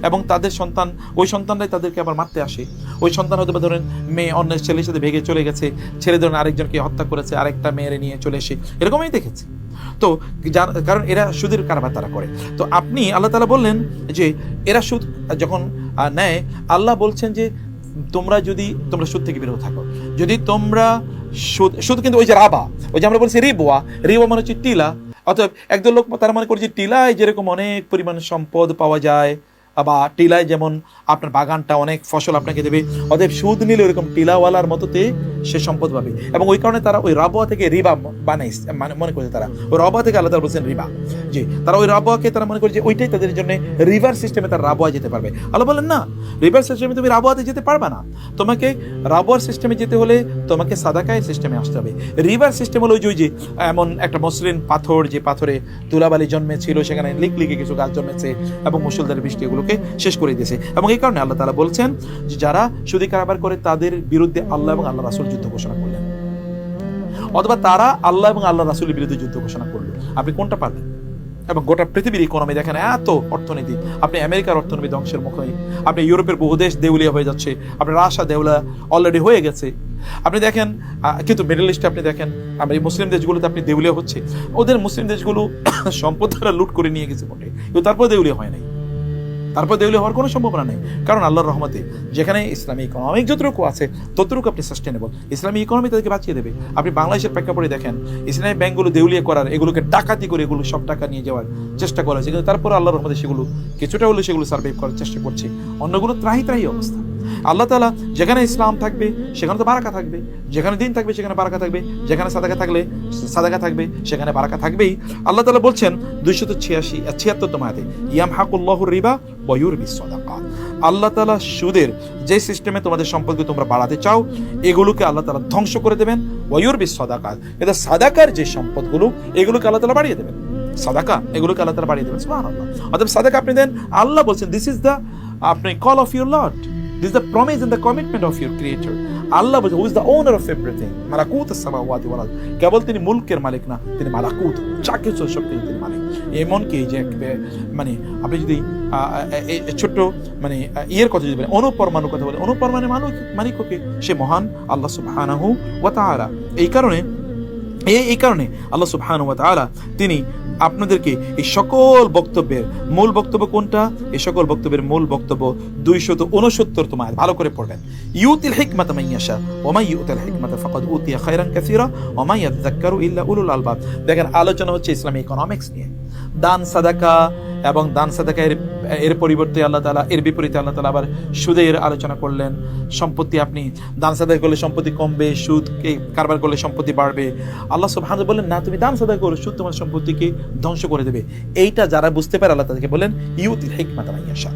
এবং তাদের সন্তান, ওই সন্তানরাই তাদেরকে আবার মারতে আসে। ওই সন্তান হয়তো বা ধরেন মেয়ে অন্যের ছেলের সাথে ভেগে চলে গেছে, ছেলে ধরেন আরেকজনকে হত্যা করেছে, আরেকটা মেয়েরে নিয়ে চলে এসে, এরকমই দেখেছি। তো কারণ এরা সুদের কারবার তারা করে। তো আপনি আল্লাহ তাআলা বললেন যে এরা সুদ যখন নেয়, আল্লাহ বলছেন যে তোমরা সুদ থেকে বিরত থাকো। যদি তোমরা সুদ কিন্তু ওই যে রাবা, ওই যে আমরা বলছি রিবা মানে হচ্ছে টিলা। অতএব একদল লোক তারা মনে করে যে টিলায় যেরকম অনেক পরিমাণ সম্পদ পাওয়া যায়, বা টিলায় যেমন আপনার বাগানটা অনেক ফসল আপনাকে দেবে, অতএব সুদ নিলে ওরকম টিলাওয়ালার মতোতে সে সম্পদ পাবে। এবং ওই কারণে তারা ওই রাবওয়া থেকে রিবা বানাইছে, মানে মনে করছে তারা ওই রাবওয়া থেকে আল্লাহ তাআলা বলছেন রিবা, যে তারা ওই রাবওয়াকে তারা মনে করে যে ওইটাই তাদের জন্য রিভার সিস্টেমে তারা রাবওয়া যেতে পারবে। আল্লাহ বলেন না, রিভার সিস্টেমে তুমি রাবওয়াতে যেতে পারবে না, তোমাকে রাবওয়ার সিস্টেমে যেতে হলে তোমাকে সাদাকায় সিস্টেমে আসতে হবে। রিভার সিস্টেম হলো ওই যে এমন একটা মসৃণ পাথর, যে পাথরে তুলাবালি জন্মেছিল, সেখানে লিকলিকে কিছু গাছ জন্মেছে এবং মুষলধারে বৃষ্টি এগুলোকে শেষ করে দিয়েছে। এবং এই কারণে আল্লাহ তাআলা বলছেন যে যারা সুদী কারবার করে তাদের বিরুদ্ধে আল্লাহ এবং আল্লাহ রাসূল যুদ্ধ ঘোষণা করলেন, অথবা তারা আল্লাহ এবং আল্লাহ রাসূলের বিরুদ্ধে যুদ্ধ ঘোষণা করলো। আপনি কোনটা পারবেন? এবং গোটা পৃথিবীর ইকোনমি দেখেন, এত অর্থনীতি, আপনি আমেরিকার অর্থনীতি ধ্বংসের মুখে, আপনি ইউরোপের বহু দেশ দেউলিয়া হয়ে যাচ্ছে, আপনি রাশিয়া দেউলিয়া অলরেডি হয়ে গেছে। আপনি দেখেন, কিন্তু মিডল ইস্টে আপনি দেখেন, আমরা এই মুসলিম দেশগুলোতে আপনি দেউলিয়া হচ্ছে, ওদের মুসলিম দেশগুলো সম্পদ তারা লুট করে নিয়ে গেছে বটে, কিন্তু তারপর দেউলিয়া হয় নাই, তারপর দেউলিয়া হওয়ার কোনো সম্ভাবনা নেই। কারণ আল্লাহর রহমতে যেখানে ইসলামী ইকোনমিক যতটুকু আছে ততটুকু আপনি সাস্টেনেবল, ইসলামী ইকোনমি তাদেরকে বাঁচিয়ে দেবে। আপনি বাংলাদেশের প্রেক্ষাপটে দেখেন, ইসলামী ব্যাংকগুলো দেউলিয়া করার, এগুলোকে ডাকাতি করে এগুলো সব টাকা নিয়ে যাওয়ার চেষ্টা করা হয়েছে, কিন্তু তারপর আল্লাহর রহমতে সেগুলো কিছুটা হলে সেগুলো সার্ভাইভ করার চেষ্টা করছে। অন্যগুলো ত্রাহি ত্রাহি অবস্থা। আল্লাহ তাআলা যেখানে ইসলাম থাকবে সেখানে তো বারাকা থাকবে, যেখানে দিন থাকবে সেখানে বারাকা থাকবে, যেখানে সাদাকা থাকবে সেখানে বারাকা থাকবেই। আল্লাহ তাআলা বলছেন 276 আয়াতে, ইয়ামহাকুল্লাহুর রিবা ওয়া ইউরবিস সাদাকাত। আল্লাহ তাআলা সুদের যে সিস্টেমে তোমাদের সম্পদকে তোমরা বাড়াতে চাও, এগুলোকে আল্লাহ তাআলা ধ্বংস করে দেবেন। ওয়া ইউরবিস সাদাকাত, এটা সাদাকার যে সম্পদগুলো এগুলোকে আল্লাহ তাআলা বাড়িয়ে দেবেন। সাদাকা এগুলোকে আল্লাহ তাআলা বাড়িয়ে দেবেন, সুবহানাল্লাহ। অতএব সাদাকা আপনি দেন, আল্লাহ বলছেন দিস ইজ দ্য আপনি call of your Lord, this is the promise and the commitment of your creator. আল্লাহ বলছে who is the owner of everything, মালাকুত as-সামাওয়াতি ওয়াল আরদ। কেবল তিনি মুলকের মালিক না, তিনি মালাকুত, যা কিছু সব তিনি মালিক। এমনকি যে আপনি যদি ছোট্ট ইয়ের কথা যদি বলেন, অনুপরমাণুর কথা বলেন, অনুপরমাণুর মালিককে সে মহান আল্লাহ সুবহানাহু ওয়া তাআলা। এই কারণে আল্লাহ সুবহানাহু ওয়া তাআলা তিনি আপনাদেরকে এই সকল বক্তব্যের মূল বক্তব্য কোনটা? এই সকল বক্তব্যের মূল বক্তব্য 269 আয়াত, ভালো করে পড়বেন। ইউতিল হিকমাতা মান ইয়াশা ওয়া মান ইউতিল হিকমাতা ফাকাদ উতিয়া খায়রান কাসীরা ওয়া মান ইয়াযাক্কারু ইল্লা উলুল আলবাব। দেখেন, আলোচনা হচ্ছে ইসলামী ইকোনমিক্স নিয়ে। দান সাদাকা এবং দান সাদাকা এর পরিবর্তে আল্লাহ তাআলা, এর বিপরীতে আল্লাহ তাআলা আবার সুদের আলোচনা করলেন। সম্পত্তি, আপনি দান সাদাকা করলে সম্পত্তি কমবে, সুদকে কারবার করলে সম্পত্তি বাড়বে। আল্লাহ সুবহানাহু বলেন না, তুমি দান সাদাকা করো, সুদ তোমার সম্পত্তিকে ধ্বংস করে দেবে। এইটা যারা বুঝতে পারে আল্লাহ তাদেরকে বলেন ইউতিল হিকমাতা মান ইয়াশা,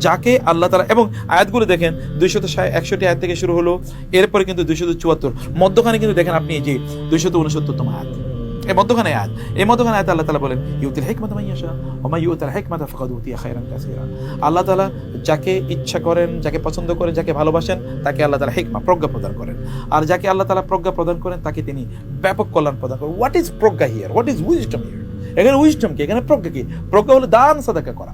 যাকে আল্লাহ তাআলা। এবং আয়াতগুলো দেখেন 261 আয়াত থেকে শুরু হলো, এরপরে কিন্তু 274, মধ্যখানে কিন্তু দেখেন আপনি এই যে 269 আয়াত, এই মধ্যখানে আয়াত আল্লাহ তাআলা বলেন ইউতিল হিকমাতা মান ইয়াশা ওয়া মান ইউতিল হিকমাতা ফাকাদ উতিয়া খায়রান কাসীরা। আল্লাহ তাআলা যাকে ইচ্ছা করেন, যাকে পছন্দ করেন, যাকে ভালোবাসেন, তাকে আল্লাহ তাআলা হিকমা, প্রজ্ঞা প্রদান করেন। আর যাকে আল্লাহ তাআলা প্রজ্ঞা প্রদান করেন তাকে তিনি ব্যাপক কল্যাণ প্রদান করেন। What is Pragya here? What is wisdom here? এখানে উইজডম কি? এখানে প্রজ্ঞা কি? প্রজ্ঞা হলো দান সাদাকা করা।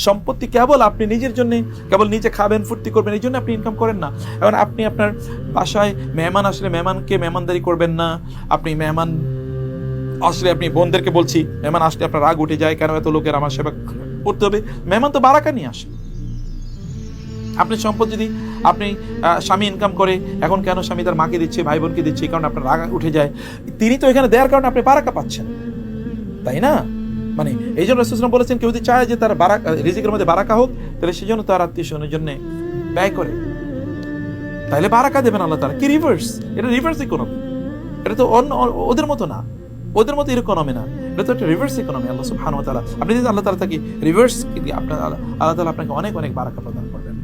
সম্পত্তি কেবল আপনি নিজের জন্য, কেবল নিজে খাবেন, ফুর্তি করবেন, এই জন্য আপনি ইনকাম করেন না। এখন আপনি আপনার বাসায় মেহমান আসলে মেহমানকে মেহমানদারি করবেন না। আপনি মেহমান আসলে, আপনি বোনদেরকে বলছি, মেহমান আসলে আপনার রাগ উঠে যায়, কেন এত লোকের আমার সেবা করতে হবে? মেহমান তো বারাকা নিয়ে আসে। আপনি সম্পদ যদি আপনি স্বামী ইনকাম করে, এখন কেন স্বামী তার মাকে দিচ্ছে, ভাই বোনকে দিচ্ছে, এই কারণে আপনার রাগ উঠে যায়। তিনি তো এখানে দেওয়ার কারণে আপনি বারাকা পাচ্ছেন, তাই না? এই জন্য রাসূল সাল্লাল্লাহু আলাইহি ওয়াসাল্লাম বলেছেন, কেউ যদি চায় যে তার রিজিকের মধ্যে বারাকা হোক, তাহলে সেজন্য তার আত্মীয়-স্বজনের জন্য ব্যয় করে, তাহলে বারাকা দেবেন আল্লাহ তাআলা। কি রিভার্স? এটা রিভার্স ইকোনমি। এটা তো অন্য ওদের মতো না, ওদের মতো ইকোনমি না, এটা তো একটা রিভার্স ইকোনমি। আল্লাহ সুবহানাহু ওয়া তাআলা, আপনি যদি আল্লাহ তাআলা তাকে রিভার্স, আল্লাহ তাআলা আপনাকে অনেক অনেক বারাকা প্রদান করবেন।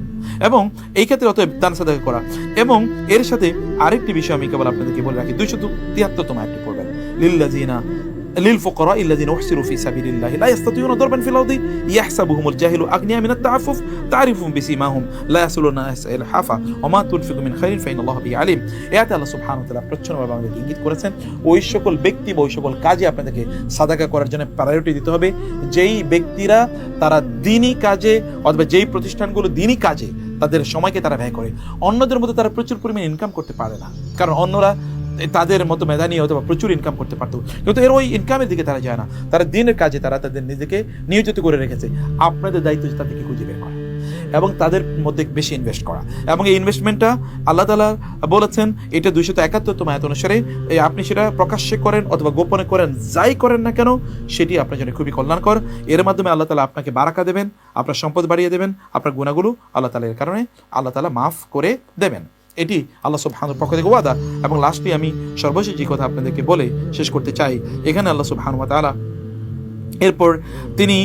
এবং এই ক্ষেত্রে অতএব দান সাদাকা করা। এবং এর সাথে আরেকটি বিষয় আমি কেবল আপনাদেরকে বলে রাখি, 273 আয়াতটি পড়বেন। للفقراء الذين احصروا في سبيل الله لا يستطيعون ضربا في الارض يحسبهم الجاهل اغنياء من التعفف تعرفهم بسيماهم لا يسألون الحافا وما تنفقوا من خير فإن الله به عليم। এতে আল্লাহ সুবহানাহু ওয়া তাআলা প্রচ্ছন্নভাবে আমাদেরকে ইঙ্গিত করেছেন ওই সকল ব্যক্তি বা ওই সকল কাজে আপনাদেরকে সাদাকা করার জন্য প্রায়োরিটি দিতে হবে, যেই ব্যক্তিরা তারা দ্বীনি কাজে অথবা যেই প্রতিষ্ঠানগুলো দ্বীনি কাজে তাদের সময়কে তারা ব্যয় করে। অন্যদের মধ্যে তারা প্রচুর পরিমাণে ইনকাম করতে পারে না, কারণ অন্যরা তাদের মতো মেধানী অথবা প্রচুর ইনকাম করতে পারতো, কিন্তু এর ওই ইনকামের দিকে তারা যায় না। তারা দিনের কাজে তারা তাদের নিজেকে নিয়োজিত করে রেখেছে। আপনাদের দায়িত্ব তাদেরকে খুঁজে বের করা এবং তাদের মধ্যে বেশি ইনভেস্ট করা। এবং এই ইনভেস্টমেন্টটা আল্লাহ তাআলা বলেছেন, এটা 271 আয়াত অনুসারে আপনি সেটা প্রকাশ্যে করেন অথবা গোপনে করেন, যাই করেন না কেন সেটি আপনার জন্য খুবই কল্যাণকর। এর মাধ্যমে আল্লাহ তাআলা আপনাকে বারাকা দেবেন, আপনার সম্পদ বাড়িয়ে দেবেন, আপনার গুনাহগুলো আল্লাহ তাআলা এর কারণে আল্লাহ তাআলা মাফ করে দেবেন। এটি আল্লাহ সুবহানাহুর পক্ষ থেকে ওয়াদা। এবং লাস্টলি আমি সর্বশেষ যে কথা আপনাদেরকে বলে শেষ করতে চাই, এখানে আল্লাহ সুবহানাহু ওয়া তাআলা এরপর তিনি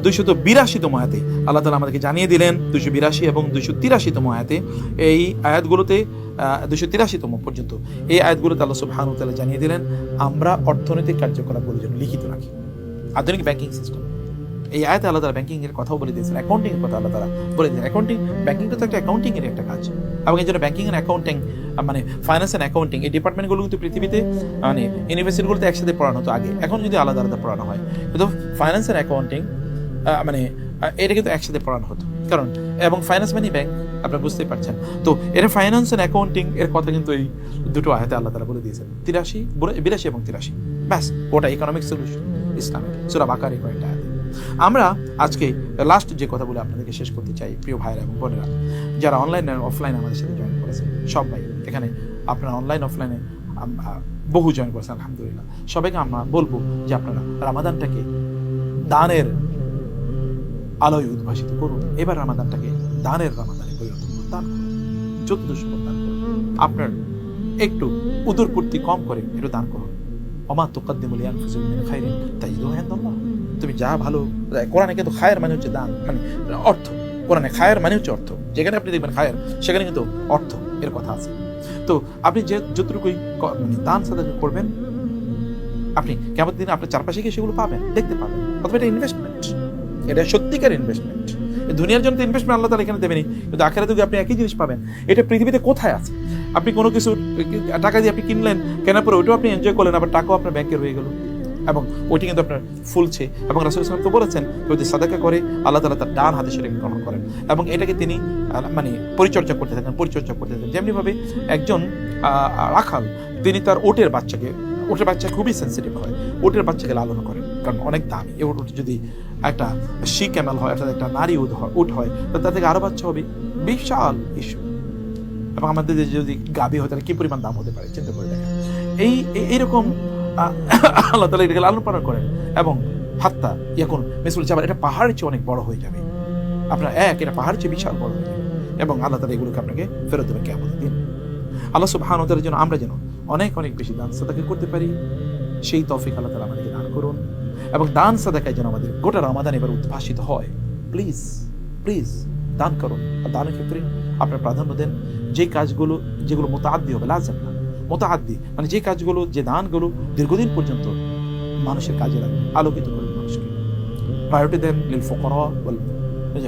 282তম আয়াতে আল্লাহ তাআলা আমাদেরকে জানিয়ে দিলেন, 282 এবং 283তম আয়াতে, এই আয়াতগুলোতে 283তম পর্যন্ত এই আয়াতগুলোতে আল্লাহ সুবহানাহু ওয়া তাআলা জানিয়ে দিলেন আমরা অর্থনৈতিক কার্যকলাপগুলোর জন্য লিখিত রাখি আধুনিক ব্যাংকিং সিস্টেম। এই আয়াতে আল্লাহ তাআলা ব্যাংকিং এর কথাও বলে দিয়েছেন, অ্যাকাউন্টিং এর কথা আল্লাহ তাআলা বলে দিয়েছেন। অ্যাকাউন্টিং, ব্যাংকিংটা তো একটা অ্যাকাউন্টিং এর একটা কাজ, এবং এই জন্য ব্যাংকিং এন্ড অ্যাকাউন্টিং মানে ফাইন্যান্স এন্ড অ্যাকাউন্টিং এই ডিপার্টমেন্টগুলো কিন্তু পৃথিবীতে মানে ইউনিভার্সিটিগুলোতে একসাথে পড়ানো হতো আগে, এখন যদি আলাদা আলাদা পড়ানো হয়, কিন্তু ফাইন্যান্স এন্ড অ্যাকাউন্টিং মানে এটা কিন্তু একসাথে পড়ানো হতো, কারণ এবং ফাইন্যান্স মানে ব্যাংক, আপনারা বুঝতেই পারছেন। তো এটা ফাইন্যান্স এন্ড অ্যাকাউন্টিং এর কথা কিন্তু এই দুটো আয়াতে আল্লাহ তাআলা বলে দিয়েছেন, 82 এবং 83, ব্যাস ওটা ইকোনমিক সলিউশন ইসলামিক সূরা বাকারার কয়েকটা আয়াত। আমরা আজকে লাস্ট যে কথা বলে আপনাদেরকে শেষ করতে চাই, প্রিয় ভাইরা এবং বোনেরা, যারা অনলাইন আর অফলাইন আমাদের সাথে জয়েন করেছেন সবাই, এখানে আপনারা অনলাইন অফলাইনে বহু জয়েন করেছেন আলহামদুলিল্লাহ, সবাইকে আমরা বলবো যে আপনারা রামাদানটাকে দানের আলোয় উদ্ভাসিত করুন। এবার রামাদানটাকে দানের রামাদানে পরিণত করুন, দান করুন, চতুর্দশ দান করুন, আপনার একটু উদরপূর্তি কম করে একটু দান করুন। ওমা তুকাদ্দিমু লিআনফুসিকুম মিন খাইরিন তাজিদুহু ইনদাল্লাহ। তুমি যা ভালো, কোরআনে কিন্তু খায়ের মানে হচ্ছে দান, মানে অর্থ, কোরআনে খায়ের মানে হচ্ছে অর্থ, যেখানে আপনি দেখবেন খায়ের সেখানে কিন্তু অর্থ এর কথা আছে। তো আপনি যে যতটুকুই মানে দান সাদাকা করবেন, আপনি কেমন দিন আপনার চারপাশে গিয়ে সেগুলো পাবেন, দেখতে পাবেন, অথবা এটা ইনভেস্টমেন্ট, এটা সত্যিকার ইনভেস্টমেন্ট। দুনিয়ার জন্য ইনভেস্টমেন্ট আল্লাহ তাআলা এখানে দেবেনি, কিন্তু আখিরাতে আপনি একই জিনিস পাবেন। এটা পৃথিবীতে কোথায় আছে? আপনি কোনো কিছু টাকা দিয়ে আপনি কিনলেন, কেনার পরে ওইটাও আপনি এনজয় করলেন, আবার টাকাও আপনার ব্যাংকে রয়ে গেল, এবং ওইটি কিন্তু আপনার ফুলছে। এবং রাসূল সাল্লাল্লাহু আলাইহি ওয়াসাল্লাম তো বলেছেন, যদি সাদাকা করে আল্লাহ তাআলা তার ডান হাতে সেটাকে গ্রহণ করেন, এবং এটাকে তিনি মানে পরিচর্যা করতে থাকেন। যেমনিভাবে একজন রাখাল, তিনি তার ওটের বাচ্চা খুবই সেন্সিটিভ হয়, ওটের বাচ্চাকে লালন করেন, কারণ অনেক দামি। ওট যদি একটা শি ক্যামেল হয়, অর্থাৎ একটা নারী উট হয়, তার থেকে আরো বাচ্চা হবে, বিশাল ইস্যু। এবং আমাদের যদি গাভী হয় তাহলে কি পরিমাণ দাম হতে পারে চিন্তা করে দেখেন। এইরকম আল্লাহ তাআলা এটাকে লালন পালন করেন, এবং হাত্তা এখন মিসুল জাবাল, এটা পাহাড়ের চেয়ে অনেক বড় হয়ে যাবে, আপনার এটা পাহাড়ের চেয়ে বিশাল বড় হয়ে যাবে, এবং আল্লাহ তাআলা এগুলোকে আপনাকে ফেরত দেবেন কিয়ামতের দিন। আল্লাহ সুবহানাহু ওয়া তাআলার জন্য আমরা যেন অনেক অনেক বেশি দান সাদাকা করতে পারি, সেই তৌফিক আল্লাহ তাআলা আমাদেরকে দান করুন, এবং দান সাদাকায় যেন আমাদের গোটা রমাদান এবার উদ্ভাসিত হয়। প্লিজ প্লিজ দান করুন, আর দানের ক্ষেত্রে আপনার প্রাধান্য দেন যে কাজগুলো যেগুলো মুতাআদ্দি হবে, লাজিম না, মুতাআদ্দি মানে যে কাজগুলো, যে দানগুলো দীর্ঘদিন পর্যন্ত মানুষের কাজে লাগবে, আলোকিত করবে মানুষকে। প্রায়োরিটি দেন লিল ফুকারা ওয়াল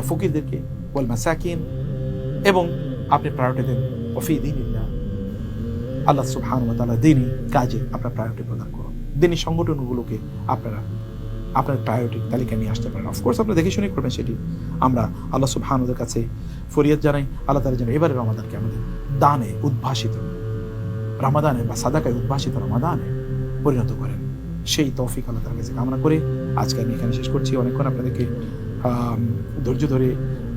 ফকিরদেরকে, ওয়াল মাসাকিন, এবং আপনি প্রায়োরিটি দেন ওয়াফি দীনিল্লাহ, আল্লাহ সুবহানাহু ওয়া তাআলা দ্বীনি কাজে আপনার প্রায়োরিটি প্রদান করুন। দ্বীনি সংগঠনগুলোকে আপনারা আপনার প্রায়োরিটি তালিকা নিয়ে আসতে পারেন। অফকোর্স আপনারা দেখে শুনে করবেন, সেটি আমরা আল্লাহ সুবহানাহু ওয়া তাআলার কাছে ফরিয়াদ জানাই। আল্লাহ তাআলা যেন এবারে রমাদানকে আমাদের দানে উদ্ভাসিত রমাদানে বা সাদাকায় উদ্ভাসিত রমাদানে পরিণত করেন, সেই তৌফিক আল্লাহ তাআলার কাছে কামনা করে আজকে আমি এখানে শেষ করছি। অনেকক্ষণ আপনাদেরকে ধৈর্য ধরে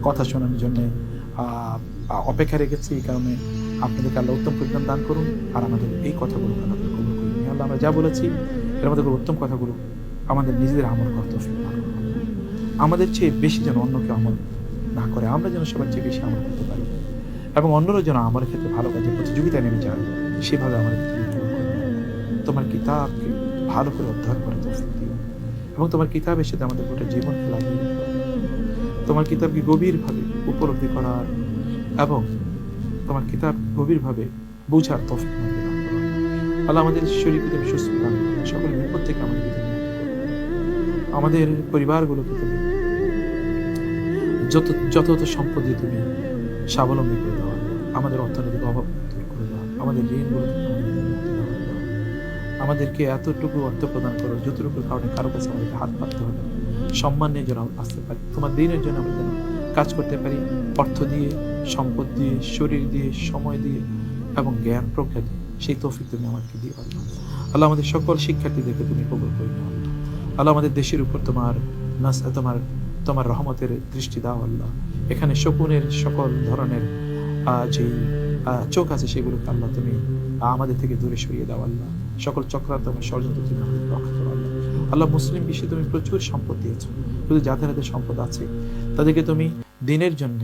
কথা শোনানোর জন্য অপেক্ষা রেখেছি, এই কারণে আপনাদেরকে আল্লাহ উত্তম পরিণাম দান করুন, আর আমাদের এই কথাগুলো আল্লাহ তাআলা কবুল করুন। আল্লাহ আমরা যা বলেছি এর মধ্যে উত্তম কথাগুলো আমাদের নিজেদের আমল করতে তৌফিক দান করুন, আমাদের চেয়ে বেশি যেন অন্য কেউ আমল না করে, আমরা যেন সবার চেয়ে বেশি আমল করতে পারি, এবং অন্যরা যেন আমার ক্ষেত্রে ভালো কাজে প্রতিযোগিতায় নেমে যায়, সেভাবে আমাদের তোমার কিতাবকে ভালো করে অধ্যয়ন করে তৌফিক দিও, এবং তোমার কিতাবের সাথে আমাদের গোটা জীবনকে লাগিয়ে দিও, তোমার কিতাবকে গভীরভাবে উপলব্ধি করার এবং তোমার কিতাব গভীরভাবে বোঝার তৌফিক আমাদের দান করো। আল্লাহ আমাদের শরীরকে তুমি সুস্থ দান করো, সকল বিপদ থেকে আমাদের মুক্ত করো, আমাদের পরিবারগুলোকে তুমি যত সম্পদ দিয়ে তুমি স্বাবলম্বী করে দেওয়া, আমাদের অর্থনৈতিক অভাব দূর করে দেওয়া, আমাদের ঋণগুলো আমাদেরকে এতটুকু অর্থ প্রদান করো যতটুকু কারণে কারো কাছে আমাদেরকে হাত পাততে হবে, সম্মান নিয়ে যেন আসতে পারি, তোমার দিনের জন্য আমরা যেন কাজ করতে পারি, অর্থ দিয়ে, সম্পদ দিয়ে, শরীর দিয়ে, সময় দিয়ে এবং জ্ঞান প্রজ্ঞা দিয়ে, সেই তৌফিক তুমি আমাকে দিয়ে পারো। আল্লাহ আমাদের সকল শিক্ষার্থীদেরকে তুমি কবুল করে নাও। আল্লাহ আমাদের দেশের উপর তোমার রহমতের দৃষ্টি দাও আল্লাহ। এখানে শকুনের সকল ধরনের যেই চোখ আছে সেগুলোকে আল্লাহ তুমি আমাদের থেকে দূরে সরিয়ে দাও আল্লাহ। সকল চক্রান্ত এবং ষড়যন্ত্র তুমি আমাদের রক্ষা করো আল্লাহ। আল্লাহ মুসলিম বিশ্বে তুমি প্রচুর সম্পদ দিয়েছ, শুধু যাদের হাতে সম্পদ আছে তাদেরকে তুমি দিনের জন্য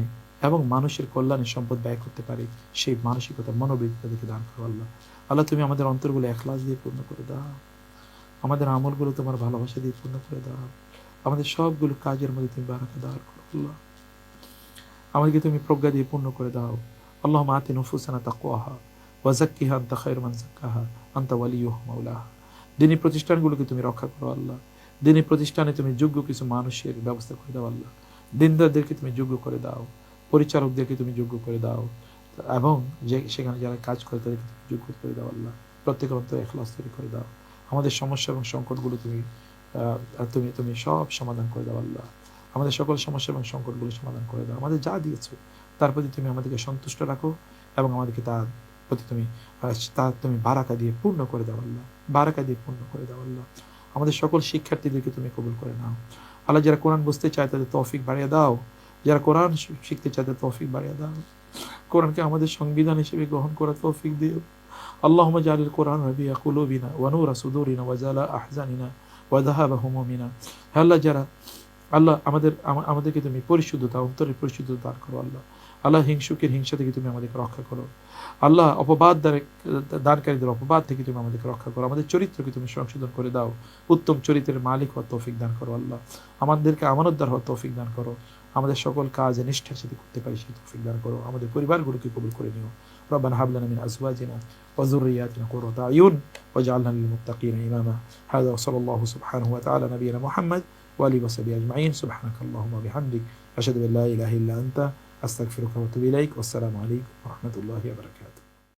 এবং মানুষের কল্যাণে সম্পদ ব্যয় করতে পারে সেই মানসিকতা মনোবৃত্তি তাদেরকে দান করো আল্লাহ। আল্লাহ তুমি আমাদের অন্তরগুলো এখলাস দিয়ে পূর্ণ করে দাও, আমাদের আমলগুলো তোমার ভালোবাসা দিয়ে পূর্ণ করে দাও, আমাদের সবগুলো কাজের মধ্যে তুমি বারাকা দান করো আল্লাহ। আমাদেরকে তুমি প্রজ্ঞা দিয়ে পূর্ণ করে দাও। আল্লাহুম্মা আতি নুফুসানা তাকওয়াহা ওয়া যাক্কিহা আনতা খায়রু মান যাক্কাহা আনতা ওয়ালিয়ুহা মাওলাহা। দিনী প্রতিষ্ঠানগুলোকে তুমি রক্ষা করো আল্লাহ। দিনী প্রতিষ্ঠানে তুমি যোগ্য কিছু মানুষের ব্যবস্থা করে দাও আল্লাহ। দিনদারদেরকে তুমি যোগ্য করে দাও, পরিচারকদেরকে তুমি যোগ্য করে দাও, এবং যে সেখানে যারা কাজ করে তাদেরকে তুমি যোগ্য করে দাও আল্লাহ। প্রত্যেকের অন্তরে ইখলাস তৈরি করে দাও। আমাদের সমস্যা এবং সংকটগুলো তুমি তুমি তুমি সব সমাধান করে দাও আল্লাহ। আমাদের সকল সমস্যা এবং সংকটগুলো সমাধান করে দাও। আমাদের যা দিয়েছো তার প্রতি তুমি আমাদেরকে সন্তুষ্ট রাখো এবং আমাদেরকে তার প্রতি তুমি বারাকা দিয়ে পূর্ণ করে দাও আল্লাহ, বারাকা দিয়ে পূর্ণ করে দাও আল্লাহ। আমাদের সকল শিক্ষার্থীদেরকে তুমি কবুল করে নাও আল্লাহ। যারা কোরআন বুঝতে চায় তাদের তৌফিক বাড়িয়ে দাও, যারা কোরআন শিখতে চায় তাদের তৌফিক বাড়িয়ে দাও। কোরআনকে আমাদের সংবিধান হিসেবে গ্রহণ করার তৌফিক দিও। আল্লাহুম্মা জাআলিল কোরআন রাবিয়া কুলুবিনা ওয়া নূরা সুদুরিনা ওয়া জালা আহজানিনা ওয়া যাহাবা হুমুমিনা। হে আল্লাহ, যারা আল্লাহ আমাদেরকে তুমি পরিশুদ্ধতা, অন্তরের পরিশুদ্ধতা দান করো আল্লাহ। আল্লাহ হিংসুকের হিংসা থেকে তুমি আমাদেরকে রক্ষা করো আল্লাহ। অপবাদ দানকারীদের অপবাদ থেকে তুমি আমাদেরকে রক্ষা করো। আমাদের চরিত্রকে তুমি সংশোধন করে দাও। উত্তম চরিত্রের মালিক হওয়ার তৌফিক দান করো আল্লাহ। আমাদেরকে আমানতদার হওয়ার তৌফিক দান করো। আমাদের সকল কাজ নিষ্ঠার সাথে করতে পারি সেই তৌফিক দান করো। আমাদের পরিবারগুলোকে কবুল করে নিও। রব্বানা হাব লানা মিন আজওয়াজিনা ওয়া যুররিয়াতিনা কুররাতা আয়ুন ওয়াজআলনা লিল মুত্তাকিনা ইমামা। হাযা ওয়া সাল্লাল্লাহু সুবহানাহু ওয়া তাআলা নাবিয়িনা মুহাম্মদ ওয়া আলিহি ওয়া সাহবিহি আজমাইন। সুবহানাকাল্লাহুম্মা ওয়া বিহামদিক আশহাদু আল্লা ইলাহা ইল্লা আনতা আস্তাগফিরুকা ওয়া আতুবু ইলাইক। ওয়াসসালামু আলাইকুম ওয়া রাহমাতুল্লাহি ওয়া বারাকাতুহু।